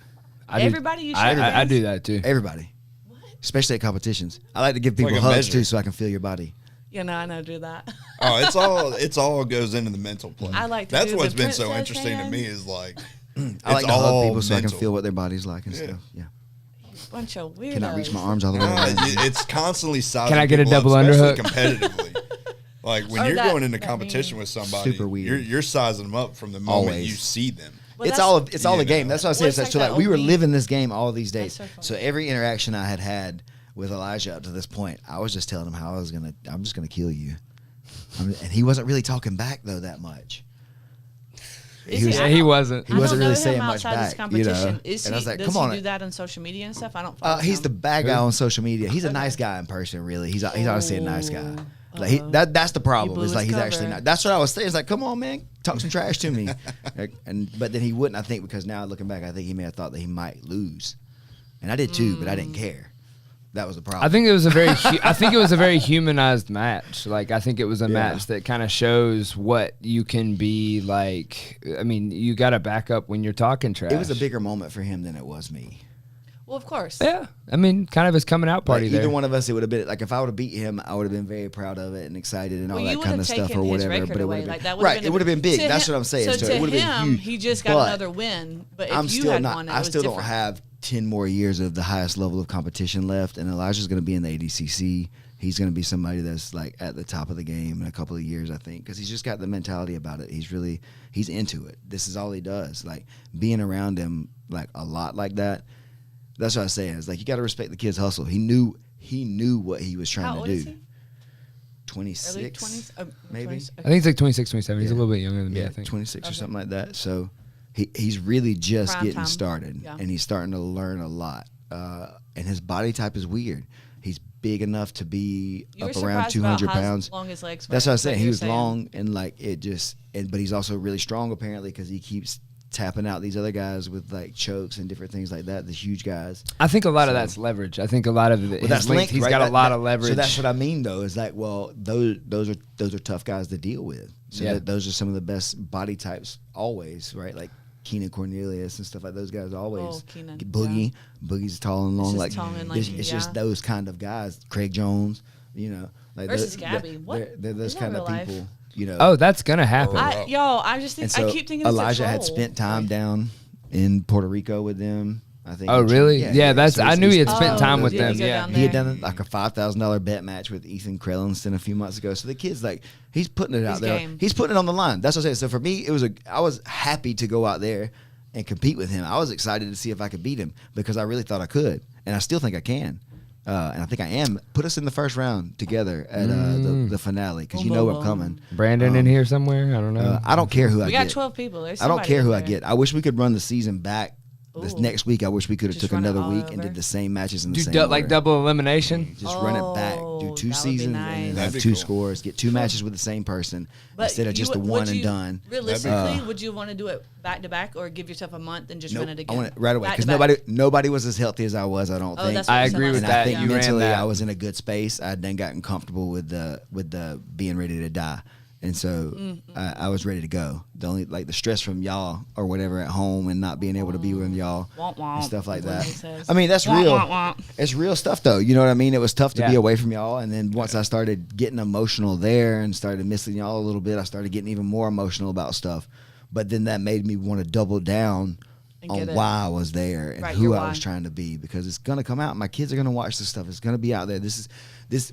I do that too. Everybody. What? Especially at competitions. I like to give people hugs too so I can feel your body. Yeah, no, I know do that. Oh, it's all goes into the mental play. I like to That's do what's the been so princess interesting hand. to me is like I like to hug people so I can mental. feel what their body's like and stuff. Yeah. Bunch of weirdos. Can I reach my arms all the way around? It's constantly sizing Can I get a people double up, especially underhook? competitively. Like when you're going into competition mean. with somebody, Super weird. You're sizing them up from the moment Always. you see them. Well, It's all the game. That's what I said. Well, it's So like like that we were OB. living this game all these days. That's so So funny. every interaction I had with Elijah up to this point, I was just telling him how I'm just gonna kill you. And he wasn't really talking back though that much. He wasn't. He wasn't I don't really know saying him much outside this back, competition. And I was like, does come on. he do that on social media and stuff? I don't follow He's him. the bad guy on social media. He's a nice guy in person, really. He's honestly a nice guy. Like that's the problem. blew Is like his he's actually cover. not. That's what I was saying. It's like, come on, man, talk some trash to me. But then he wouldn't. I think because now looking back, I think he may have thought that he might lose, and I did too, but I didn't care. That was the problem. I think it was a very humanized match. Like I think it was a match that kind of shows what you can be like. I mean, you got to back up when you're talking trash. It was a bigger moment for him than it was me. Well, of course. Yeah, I mean, kind of his coming out party Like, there. either one of us, it would have been like if I would have beat him, I would have been very proud of it and excited and all Well, you that kind of would've stuff taken or his whatever. record But it away. would have Like, been that would've right. been It would have been big. to That's him- what I'm saying. So it would to have been him, huge. he just got But another win. But if I'm you still had not. won it, I it was still don't different. have 10 more years of the highest level of competition left, and Elijah's going to be in the ADCC. He's going to be somebody that's like at the top of the game in a couple of years, I think, because he's just got the mentality about it. He's into it. This is all he does. Like being around him like a lot like that. That's what I say. It's like you got to respect the kid's hustle. He knew what he was trying How to old do. is he? 26, Early 20s? maybe. 20s? I think it's like 26, 27. He's a Yeah. little bit younger than me, Yeah, I think. 26 or something like that. So he's really just Prime getting time. started, Yeah. and he's starting to learn a lot. And his body type is weird. He's big enough to be You were up around surprised 200 about how pounds. long his legs were. That's what I was saying. you He were was saying. long and like it just, but he's also really strong apparently because he keeps tapping out these other guys with like chokes and different things like that. The huge guys. I think a lot of that's leverage. I think a lot of it. Well, that's linked. He's right? got a lot That- of leverage. So that's what I mean, though. Is like, well, those are tough guys to deal with. So Yeah. those are some of the best body types always, right? Like Keenan Cornelius and stuff like those guys always. Oh, Keenan, Boogie's tall and long. just Like tall and it's, lanky, it's just yeah. those kind of guys. Craig Jones, like Versus Gabby. What? They're those Isn't that kind of real life? people. Oh, that's gonna happen. I just think And so I keep thinking Elijah it's a had troll. spent time down in Puerto Rico with them. I think. Oh, really? Yeah, that's. So I knew he had he's- spent time with did he them. go Yeah. down He had there? done like a $5,000 bet match with Ethan Krellinston a few months ago. So the kid's like, he's putting it out He's there. game. He's putting it on the line. That's what I'm saying. So for me, I was happy to go out there and compete with him. I was excited to see if I could beat him because I really thought I could, and I still think I can. And I think I am. Put us in the first round together at the finale because you know I'm coming. Brandon in here somewhere. I don't know. I don't care who I We get. got 12 people. There's I don't somebody care who in I there. get. I wish we could run the season back. This Ooh. next week, I wish we could have Just took run it another all week and over? did the same matches in the Do same like order. double elimination. Just run it back. Do Oh, 2 that would be seasons nice. and then That'd have be 2 cool. scores. Get 2 matches with the same person But instead of you just the would- one would and you- done. Realistically, would you want to do it back to back or give yourself a month and just Nope, run it I again? want it right away Back because to back. nobody was as healthy as I was. I don't Oh, think. that's what I you said agree last with and time. that. I think You ran mentally that. I was in a good space. I had then gotten comfortable with the being ready to die. And so I was ready to go. The only the stress from y'all or whatever at home and not being able to be with y'all Womp womp, and stuff like is what that. he says. I mean, that's Womp, real. womp, womp. It's real stuff though. You know what I mean? It was tough to be Yeah. away from y'all. And then once I started getting emotional there and started missing y'all a little bit, I started getting even more emotional about stuff. But then that made me want to double down And on get it. why I was there and Right, who your I why. was trying to be because it's gonna come out. My kids are gonna watch this stuff. It's gonna be out there.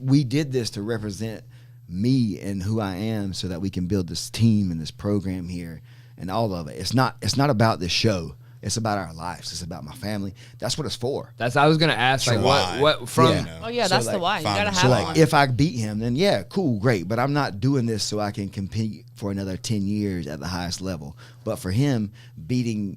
We did this to represent me and who I am so that we can build this team and this program here and all of it. It's not about this show. It's about our lives. It's about my family. That's what it's for. That's. I was gonna ask. Like, Why? what from? Yeah. Oh yeah, So, that's the like, why. You find gotta it. have So Why? like if I beat him, then yeah, cool, great. But I'm not doing this so I can compete for another 10 years at the highest level. But for him, beating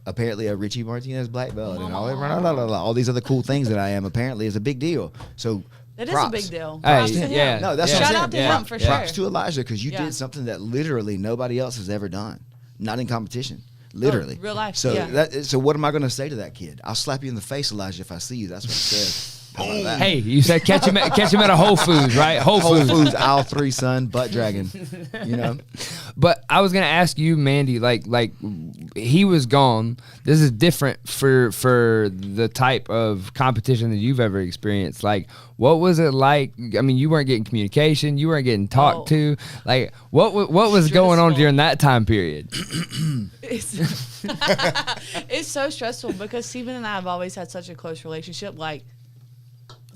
apparently a Richie Martinez black belt and all these other cool things that I am apparently is a big deal. So It is props. a big deal. Hey, Props to him. yeah. No, that's Yeah. what I'm Shout out saying. to him for Props sure. to Elijah because you Yeah. did something that literally nobody else has ever done. Not in competition. Literally. real life, So yeah. so what am I going to say to that kid? I'll slap you in the face, Elijah, if I see you. That's what he said. How about that? Hey, you said catch him at a Whole Foods, right? Whole Whole Foods. Foods, aisle 3, son, butt dragon. You know? But I was gonna ask you, Mandy, like he was gone. This is different for the type of competition that you've ever experienced. Like, what was it like? I mean, you weren't getting communication, you weren't getting talked to. Like, what was going on Stressful. during that time period? It's, it's so stressful because Steven and I have always had such a close relationship, like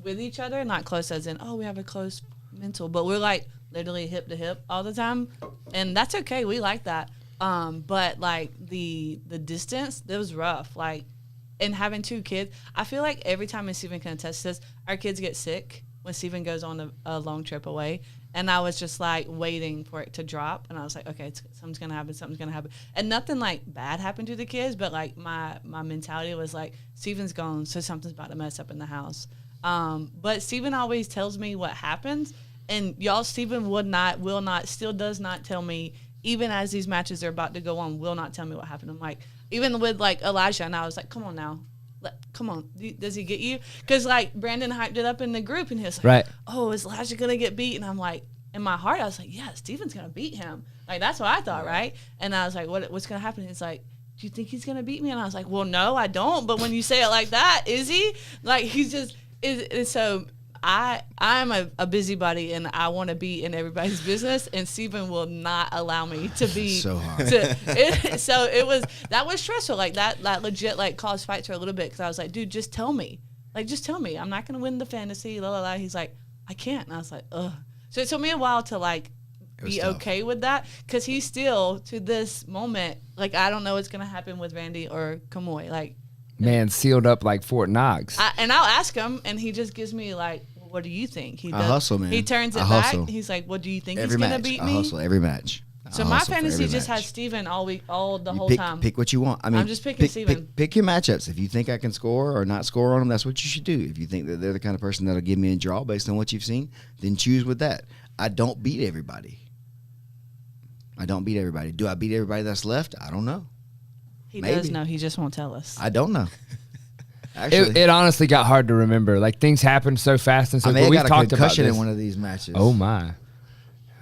with each other. Not close as in, oh, we have a close mental, but we're like literally hip to hip all the time, and that's okay. We like that. But like the distance, that was rough. Like, and having 2 kids, I feel like every time, and Steven can attest to this, our kids get sick when Steven goes on a long trip away. And I was just like waiting for it to drop, and I was like, okay, something's gonna happen, and nothing like bad happened to the kids, but like my mentality was like, Steven's gone, so something's about to mess up in the house. But Steven always tells me what happens, and y'all, Steven will not, still does not tell me, even as these matches are about to go on, will not tell me what happened. I'm like, even with like Elijah, and I was like, come on now. Come on, does he get you? Because like Brandon hyped it up in the group, and he was like, right. Oh, is Elijah gonna get beat? And I'm like, in my heart, I was like, yeah, Steven's gonna beat him. Like, that's what I thought, right? And I was like, what's gonna happen? He's like, do you think he's gonna beat me? And I was like, well, no, I don't. But when you say it like that, is he? Like, he's just is. So I'm a busybody, and I want to be in everybody's business, and Steven will not allow me to be so hard. So it was, that was stressful. Like that legit like caused fights for a little bit, because I was like, dude, just tell me. Like, just tell me. I'm not gonna win the fantasy. La la la. He's like, I can't. And I was like, ugh. So it took me a while to like be tough. okay with that, because he's still, to this moment, like, I don't know what's gonna happen with Randy or Kamoy. Like, Man, sealed up like Fort Knox. and I'll ask him, and he just gives me like, what do you think? He does. I hustle, man. He turns it I back. hustle. He's like, what do you think Every he's match, gonna beat I me? hustle every match. So I my hustle for fantasy every just match. has Steven all week, the whole pick, time. Pick what you want. I mean, I'm just picking Steven. Pick your matchups. If you think I can score or not score on them, that's what you should do. If you think that they're the kind of person that'll give me a draw based on what you've seen, then choose with that. I don't beat everybody. Do I beat everybody that's left? I don't know. He Maybe. does know. He just won't tell us. I don't know. Actually, It honestly got hard to remember. Like, things happened so fast and so I may quick. have We've got a talked about concussion this. in one of these matches. Oh my,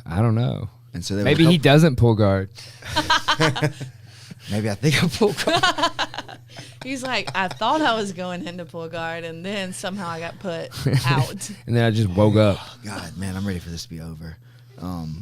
I don't know. And so there Maybe he doesn't pull guard. Maybe I think I pulled guard. He's like, I thought I was going into pull guard, and then somehow I got put out. And then I just woke up. God, man, I'm ready for this to be over.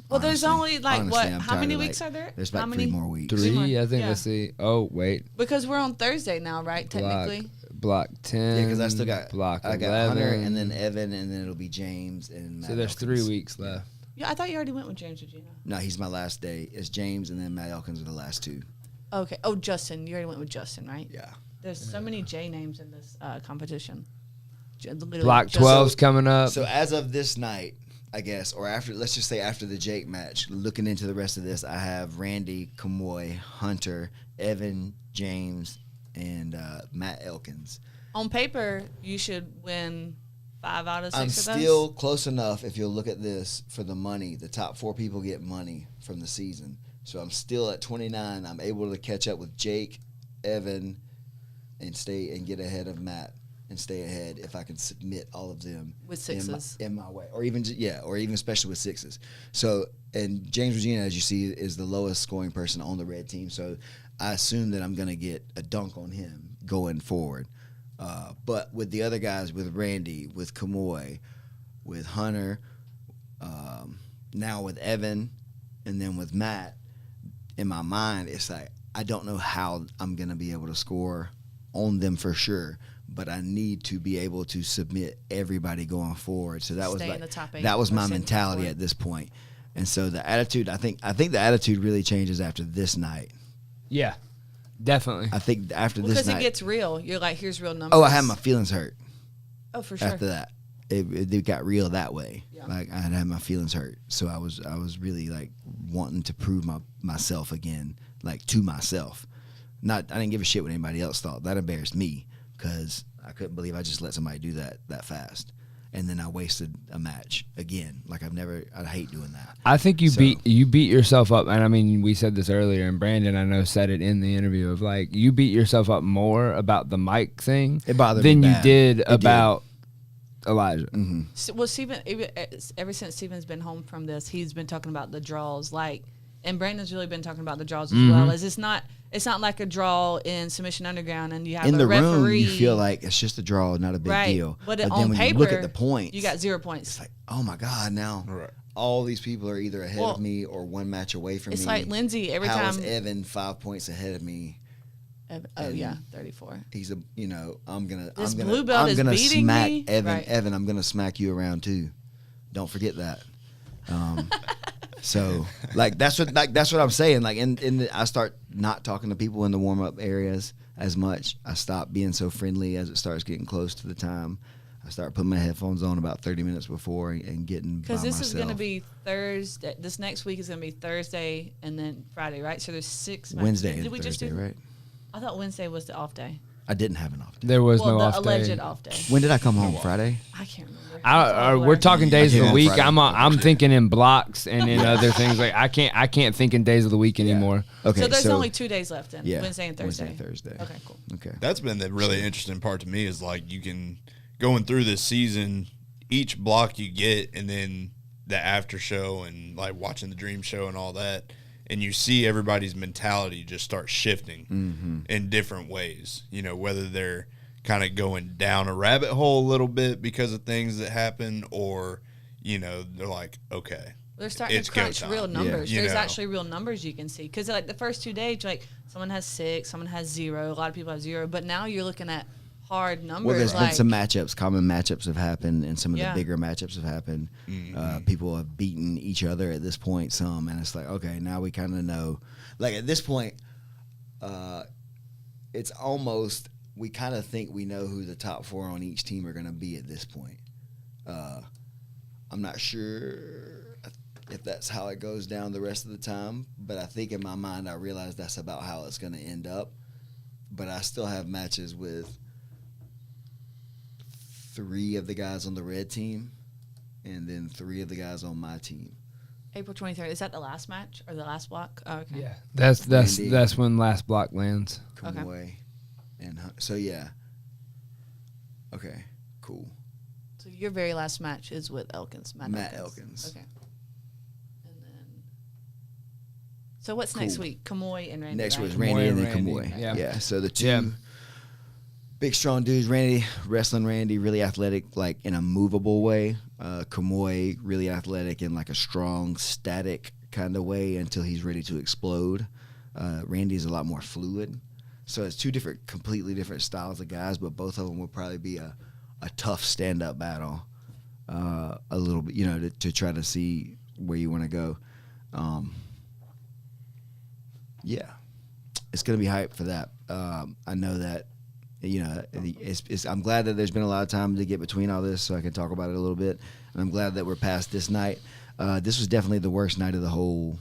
Well, there's only like honestly, what? I'm How tired many of, weeks like, are there? There's How about many? 3 more weeks. 3, I think. Yeah. Let's see. Oh wait, Because we're on Thursday now, right? Technically. block 10. Yeah, because I still got block I 11. got Hunter and then Evan, and then it'll be James and Matt So there's Elkins. 3 weeks left. Yeah, I thought you already went with James Regina. No, he's my last day. It's James and then Matt Elkins are the last 2. Okay. Oh, Justin. You already went with Justin, right? Yeah. There's so many J names in this competition. Literally Block just- 12's coming up. So as of this night, I guess, or after, let's just say after the Jake match, looking into the rest of this, I have Randy, Kamoy, Hunter, Evan, James, and Matt Elkins. On paper, you should win 5 out of 6 I'm of those. still close enough, if you'll look at this, for the money. The top 4 people get money from the season. So I'm still at 29. I'm able to catch up with Jake, Evan, and get ahead of Matt and stay ahead if I can submit all of them With 6s. in my way, or even especially with 6s. So, and James Regina, as you see, is the lowest scoring person on the red team. So I assume that I'm going to get a dunk on him going forward. But with the other guys, with Randy, with Kamoy, with Hunter, now with Evan, and then with Matt, in my mind, it's like I don't know how I'm going to be able to score on them for sure, but I need to be able to submit everybody going forward. So that Stay was in like the top 8 that was my or sit in the top mentality 4. at this point. And so the attitude, I think the attitude really changes after this night. Yeah, definitely. I think after this Because night, it gets real. You're like, here's real numbers. oh, I had my feelings hurt Oh, for sure. after that. It got real that way. Yeah. Like I had my feelings hurt, so I was really like wanting to prove myself again, like to myself. I didn't give a shit what anybody else thought. That embarrassed me because I couldn't believe I just let somebody do that fast, and then I wasted a match again. Like I hate doing that. I think you So- beat yourself up, and I mean, we said this earlier, and Brandon, I know, said it in the interview of like you beat yourself up more about the mic thing It bothered than me you bad. did It about Elijah. Well, Steven, ever since Steven's been home from this, he's been talking about the draws. Like, and Brandon's really been talking about the draws as well. As it's not like a draw in Submission Underground, and you have In a the referee. room, you feel like it's just a draw, not a big right, deal. but, then on when paper, you look at the points, you got 0 points. it's like, oh my God, now Right. all these people are either ahead Well, of me or one match away from It's me. like Lindsay every How time. is Evan 5 points ahead of me? Oh yeah, 34. He's I'm gonna This blue belt is beating smack me? Evan. Right. Evan, I'm gonna smack you around too. Don't forget that. So like that's what I'm saying. Like I start not talking to people in the warm up areas as much. I stop being so friendly as it starts getting close to the time. I start putting my headphones on about 30 minutes before and getting by myself. Because this is going to be Thursday. This next week is going to be Thursday and then Friday, right? So there's 6 matches. Wednesday and Did we Thursday, just do? right? I thought Wednesday was the off day. I didn't have an off day. There was no the off alleged day. off day. When did I come home? Friday? I can't remember. We're talking days of came the on week. Friday. I'm thinking in blocks and in other things. Like I can't think in days of the week anymore. Okay, So there's only 2 days left then. yeah, Wednesday and Thursday. Wednesday and Thursday. Okay, cool. Okay. That's been the really interesting part to me is like you can going through this season, each block you get, and then the after show and like watching the dream show and all that, and you see everybody's mentality just start shifting in different ways. You know, whether they're kind of going down a rabbit hole a little bit because of things that happen, or you know, they're like, okay. They're starting It's to crunch go time. real numbers. You There's know. actually real numbers you can see. Because like the first 2 days, like someone has 6, someone has 0. A lot of people have 0. But now you're looking at hard numbers. Well, there's like, been some matchups, common matchups have happened, and some of Yeah. the bigger matchups have happened. People have beaten each other at this point, some, and it's like, okay, now we kind of know. Like at this point, it's almost, we kind of think we know who the top 4 on each team are going to be at this point. I'm not sure if that's how it goes down the rest of the time, but I think in my mind I realize that's about how it's going to end up. But I still have matches with 3 of the guys on the red team and then 3 of the guys on my team. April 23rd. Is that the last match or the last block? Oh, okay. Yeah, that's Randy. that's when last block lands. Come Okay. away. And so, yeah. Okay, cool. So your very last match is with Elkins. Matt Elkins. Okay. And then. So what's next Cool. week? Kamoy and Randy. Next right? was Randy and then Randy. Kamoy. Yeah. Yeah, so the 2 Yeah. big, strong dudes. Randy, wrestling Randy, really athletic, like in a movable way. Kamoy, really athletic in like a strong, static kind of way until he's ready to explode. Randy is a lot more fluid. So it's 2 completely different styles of guys, but both of them will probably be a tough stand-up battle. A little bit, you know, to try to see where you want to go. Yeah, it's going to be hype for that. I know that, you know, I'm glad that there's been a lot of time to get between all this so I can talk about it a little bit. And I'm glad that we're past this night. This was definitely the worst night of the whole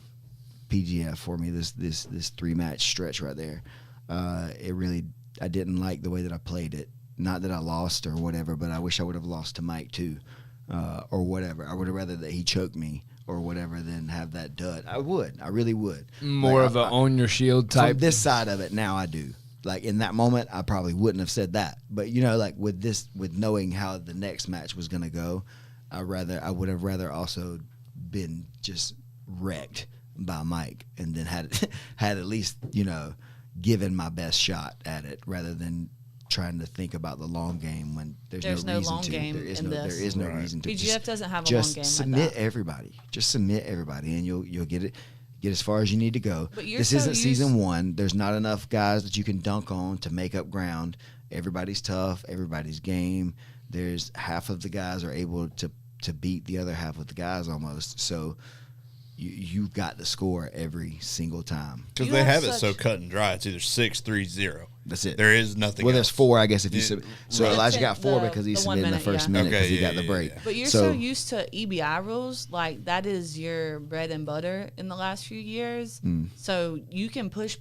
PGF for me, this 3-match stretch right there. I didn't like the way that I played it. Not that I lost or whatever, but I wish I would have lost to Mike too, or whatever. I would have rather that he choked me or whatever than have that dud. I really would. More Like, of a own your shield type. From this side of it now I do. Like in that moment I probably wouldn't have said that. But you know, like with knowing how the next match was gonna go, I would have rather also been just wrecked by Mike and then had at least, you know, given my best shot at it rather than trying to think about the long game when there's no reason long to. game There is in no this. there is no reason to. PGF doesn't have a just long game submit like that. everybody. Just submit everybody and you'll get it. Get as far as you need to go. But you're This so isn't used- season 1. There's not enough guys that you can dunk on to make up ground. Everybody's tough. Everybody's game. There's half of the guys are able to beat the other half of the guys almost. So you've got to score every single time. Because You they have have it so such- cut and dry. It's either 6-3-0. That's it. There is nothing Well, else. there's 4, I guess, if you Yeah, sub. So right. Elijah got 4 The- because he the 1 submitted in the minute, first yeah. minute because Okay, he got yeah, the break. yeah. But you're so used to EBI rules, like that is your bread and butter in the last few years. So you can push,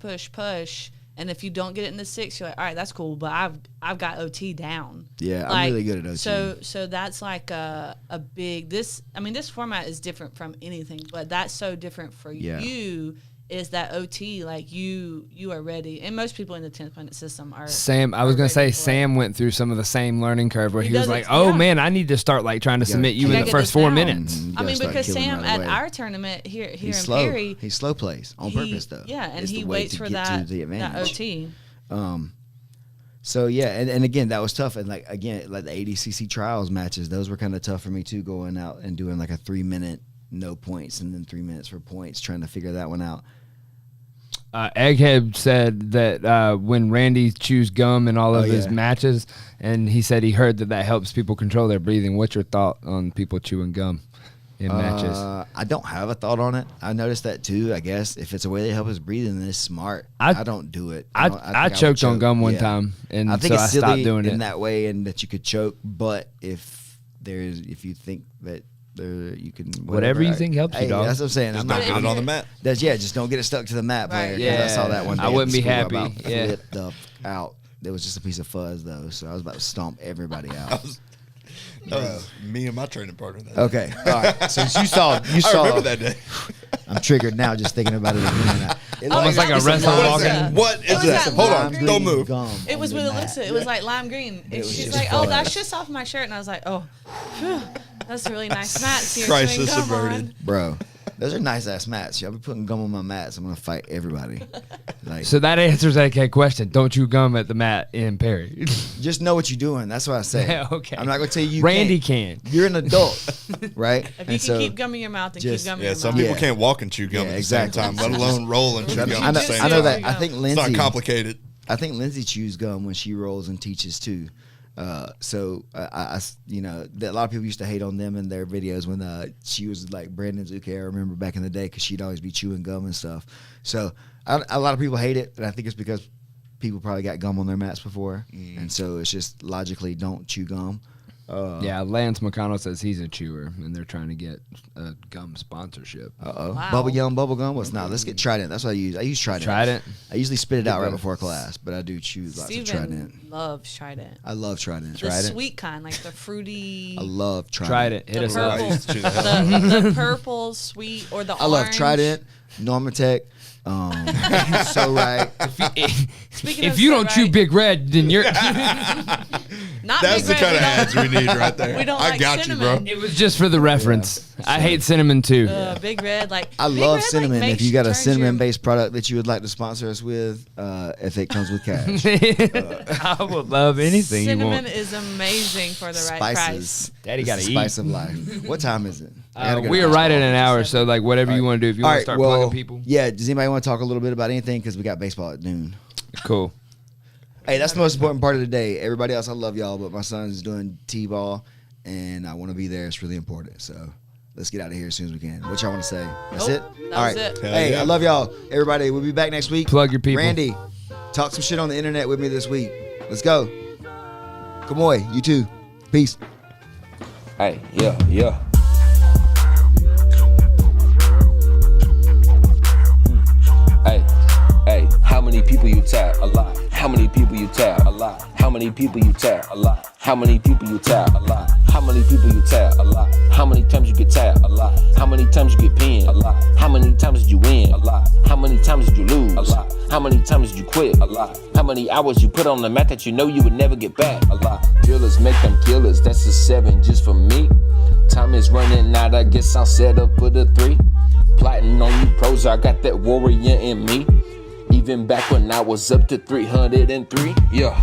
and if you don't get it in the 6, you're like, all right, that's cool. But I've got OT down. Yeah, I'm Like, really good at OT. So that's like a big this. I mean, this format is different from anything, but that's so different for Yeah. you. Is that OT like you are ready, and most people in the 10th-minute system are. Sam, I was gonna ready say for it. Sam went through some of the same learning curve where He he was does it- like, "Oh yeah. man, I need to start like trying to submit you You in gotta the get first this 4 down. minutes." You I gotta mean, start because killing Sam right at away. our tournament here in He's slow. Perry, He slow plays on purpose though. Yeah, and It's he the way waits to for get that, to the that advantage. OT. So yeah, and again that was tough, and like again like the ADCC trials matches, those were kind of tough for me too, going out and doing like a 3-minute no points and then 3 minutes for points, trying to figure that one out. Egghead said that when Randy chews gum in all of his yeah. matches, and he said he heard that helps people control their breathing. What's your thought on people chewing gum? in matches? I don't have a thought on it. I noticed that too. I guess if it's a way to help us breathe, then it's smart. I don't do it. I choked on gum one time, and I think so it's I stopped silly doing in it that way, and that you could choke. But if you think that you can whatever you think helps you, dog. That's what I'm saying. Just I'm don't not get it on the mat. just don't get it stuck to the mat, player. Right. 'Cause I saw that one day. I wouldn't at be school. happy. I about Yeah. flipped the out. It was just a piece of fuzz though, so I was about to stomp everybody out. That was me and my training partner. That day. Okay, all right. So you saw. I remember that day. I'm triggered now just thinking about it again. It Almost looks like a wrestler What is walking. that? What It is was that? that Hold lime on, green don't move. gum It on was the with mat. Alyssa. It was like lime green. And was she's just like, "Oh, fuzz. that's just off my shirt." And I was like, "Oh, phew, that's a really nice mat." So you're Crisis chewing gum averted. on. Bro, those are nice ass mats. Y'all be putting gum on my mats. I'm gonna fight everybody. Like, So that answers that question. Don't chew gum at the mat in Perry. just know what you're doing. That's what I say. Yeah, okay. I'm not gonna tell you. Randy can't. can. You're an adult, right? If you can keep gum in your mouth, then just- keep gum in Yeah, your some mouth. people Yeah. can't walk and chew gum Yeah, at the exactly. same time, let alone roll and chew gum I at know, the same I know time. that. I think It's Lindsay. not complicated. I think Lindsay chews gum when she rolls and teaches too. So you know, a lot of people used to hate on them in their videos when she was like Brandon Zuke. I remember back in the day because she'd always be chewing gum and stuff. So a lot of people hate it, and I think it's because people probably got gum on their mats before, and so it's just logically don't chew gum. Yeah, Lance McConnell says he's a chewer, and they're trying to get a gum sponsorship. Wow. Bubble gum. What's not? Let's get Trident. That's what I use. I use Trident. Trident? I usually spit it out right better. before class, but I do choose lots of Trident. Steven loves Trident. I love Trident. The sweet kind, like the fruity. I love Trident. Trident. Hit The us up. I purple, used to chew the hell out the purple sweet or the I love orange. Trident, Normatec. So right. Speaking If of you so don't chew right, Big Red, then you're. not That's Big the Red, kind of we don't- ads we need right there. We don't I like got cinnamon. you, It was just for the reference. I hate cinnamon too. Big Red, like I Big love Red, cinnamon. Like, If you got a turns your- cinnamon-based product that you would like to sponsor us with, if it comes with cash, I would love anything you cinnamon want. is amazing for the right price. spices. Daddy It's gotta the eat. spice of life. What time is it? I gotta go to We are right at an basketball. hour, so like whatever you want to do. If you All want to right. start Well, plugging people, yeah. Does anybody want to talk a little bit about anything? Because we got baseball at noon. cool. Hey, that's the most important part of the day. Everybody else, I love y'all, but my son's doing t-ball, and I want to be there. It's really important. So let's get out of here as soon as we can. What y'all want to say? That's Nope, it? that All was right. it. Hell Hey, yeah. I love y'all. Everybody, we'll be back next week. Plug your people. Randy, talk some shit on the internet with me this week. Let's go. Kamoy, you too. Peace. Hey, yeah. Hey, how many people you tap? A lot. How many people you tap? A lot. How many people you tap? A lot. How many people you tap? A lot. How many people you tap? A lot. How many times you get tapped? A lot. How many times you get pinned? A lot. How many times did you win? A lot. How many times did you lose? A lot. How many times did you quit? A lot. How many hours you put on the mat that you know you would never get back? A lot. Drillers make them killers. That's a 7 just for me. Time is running out. I guess I'll set up for the 3. Plotting on you pros. I got that warrior in me. Even back when I was up to 303. Yeah.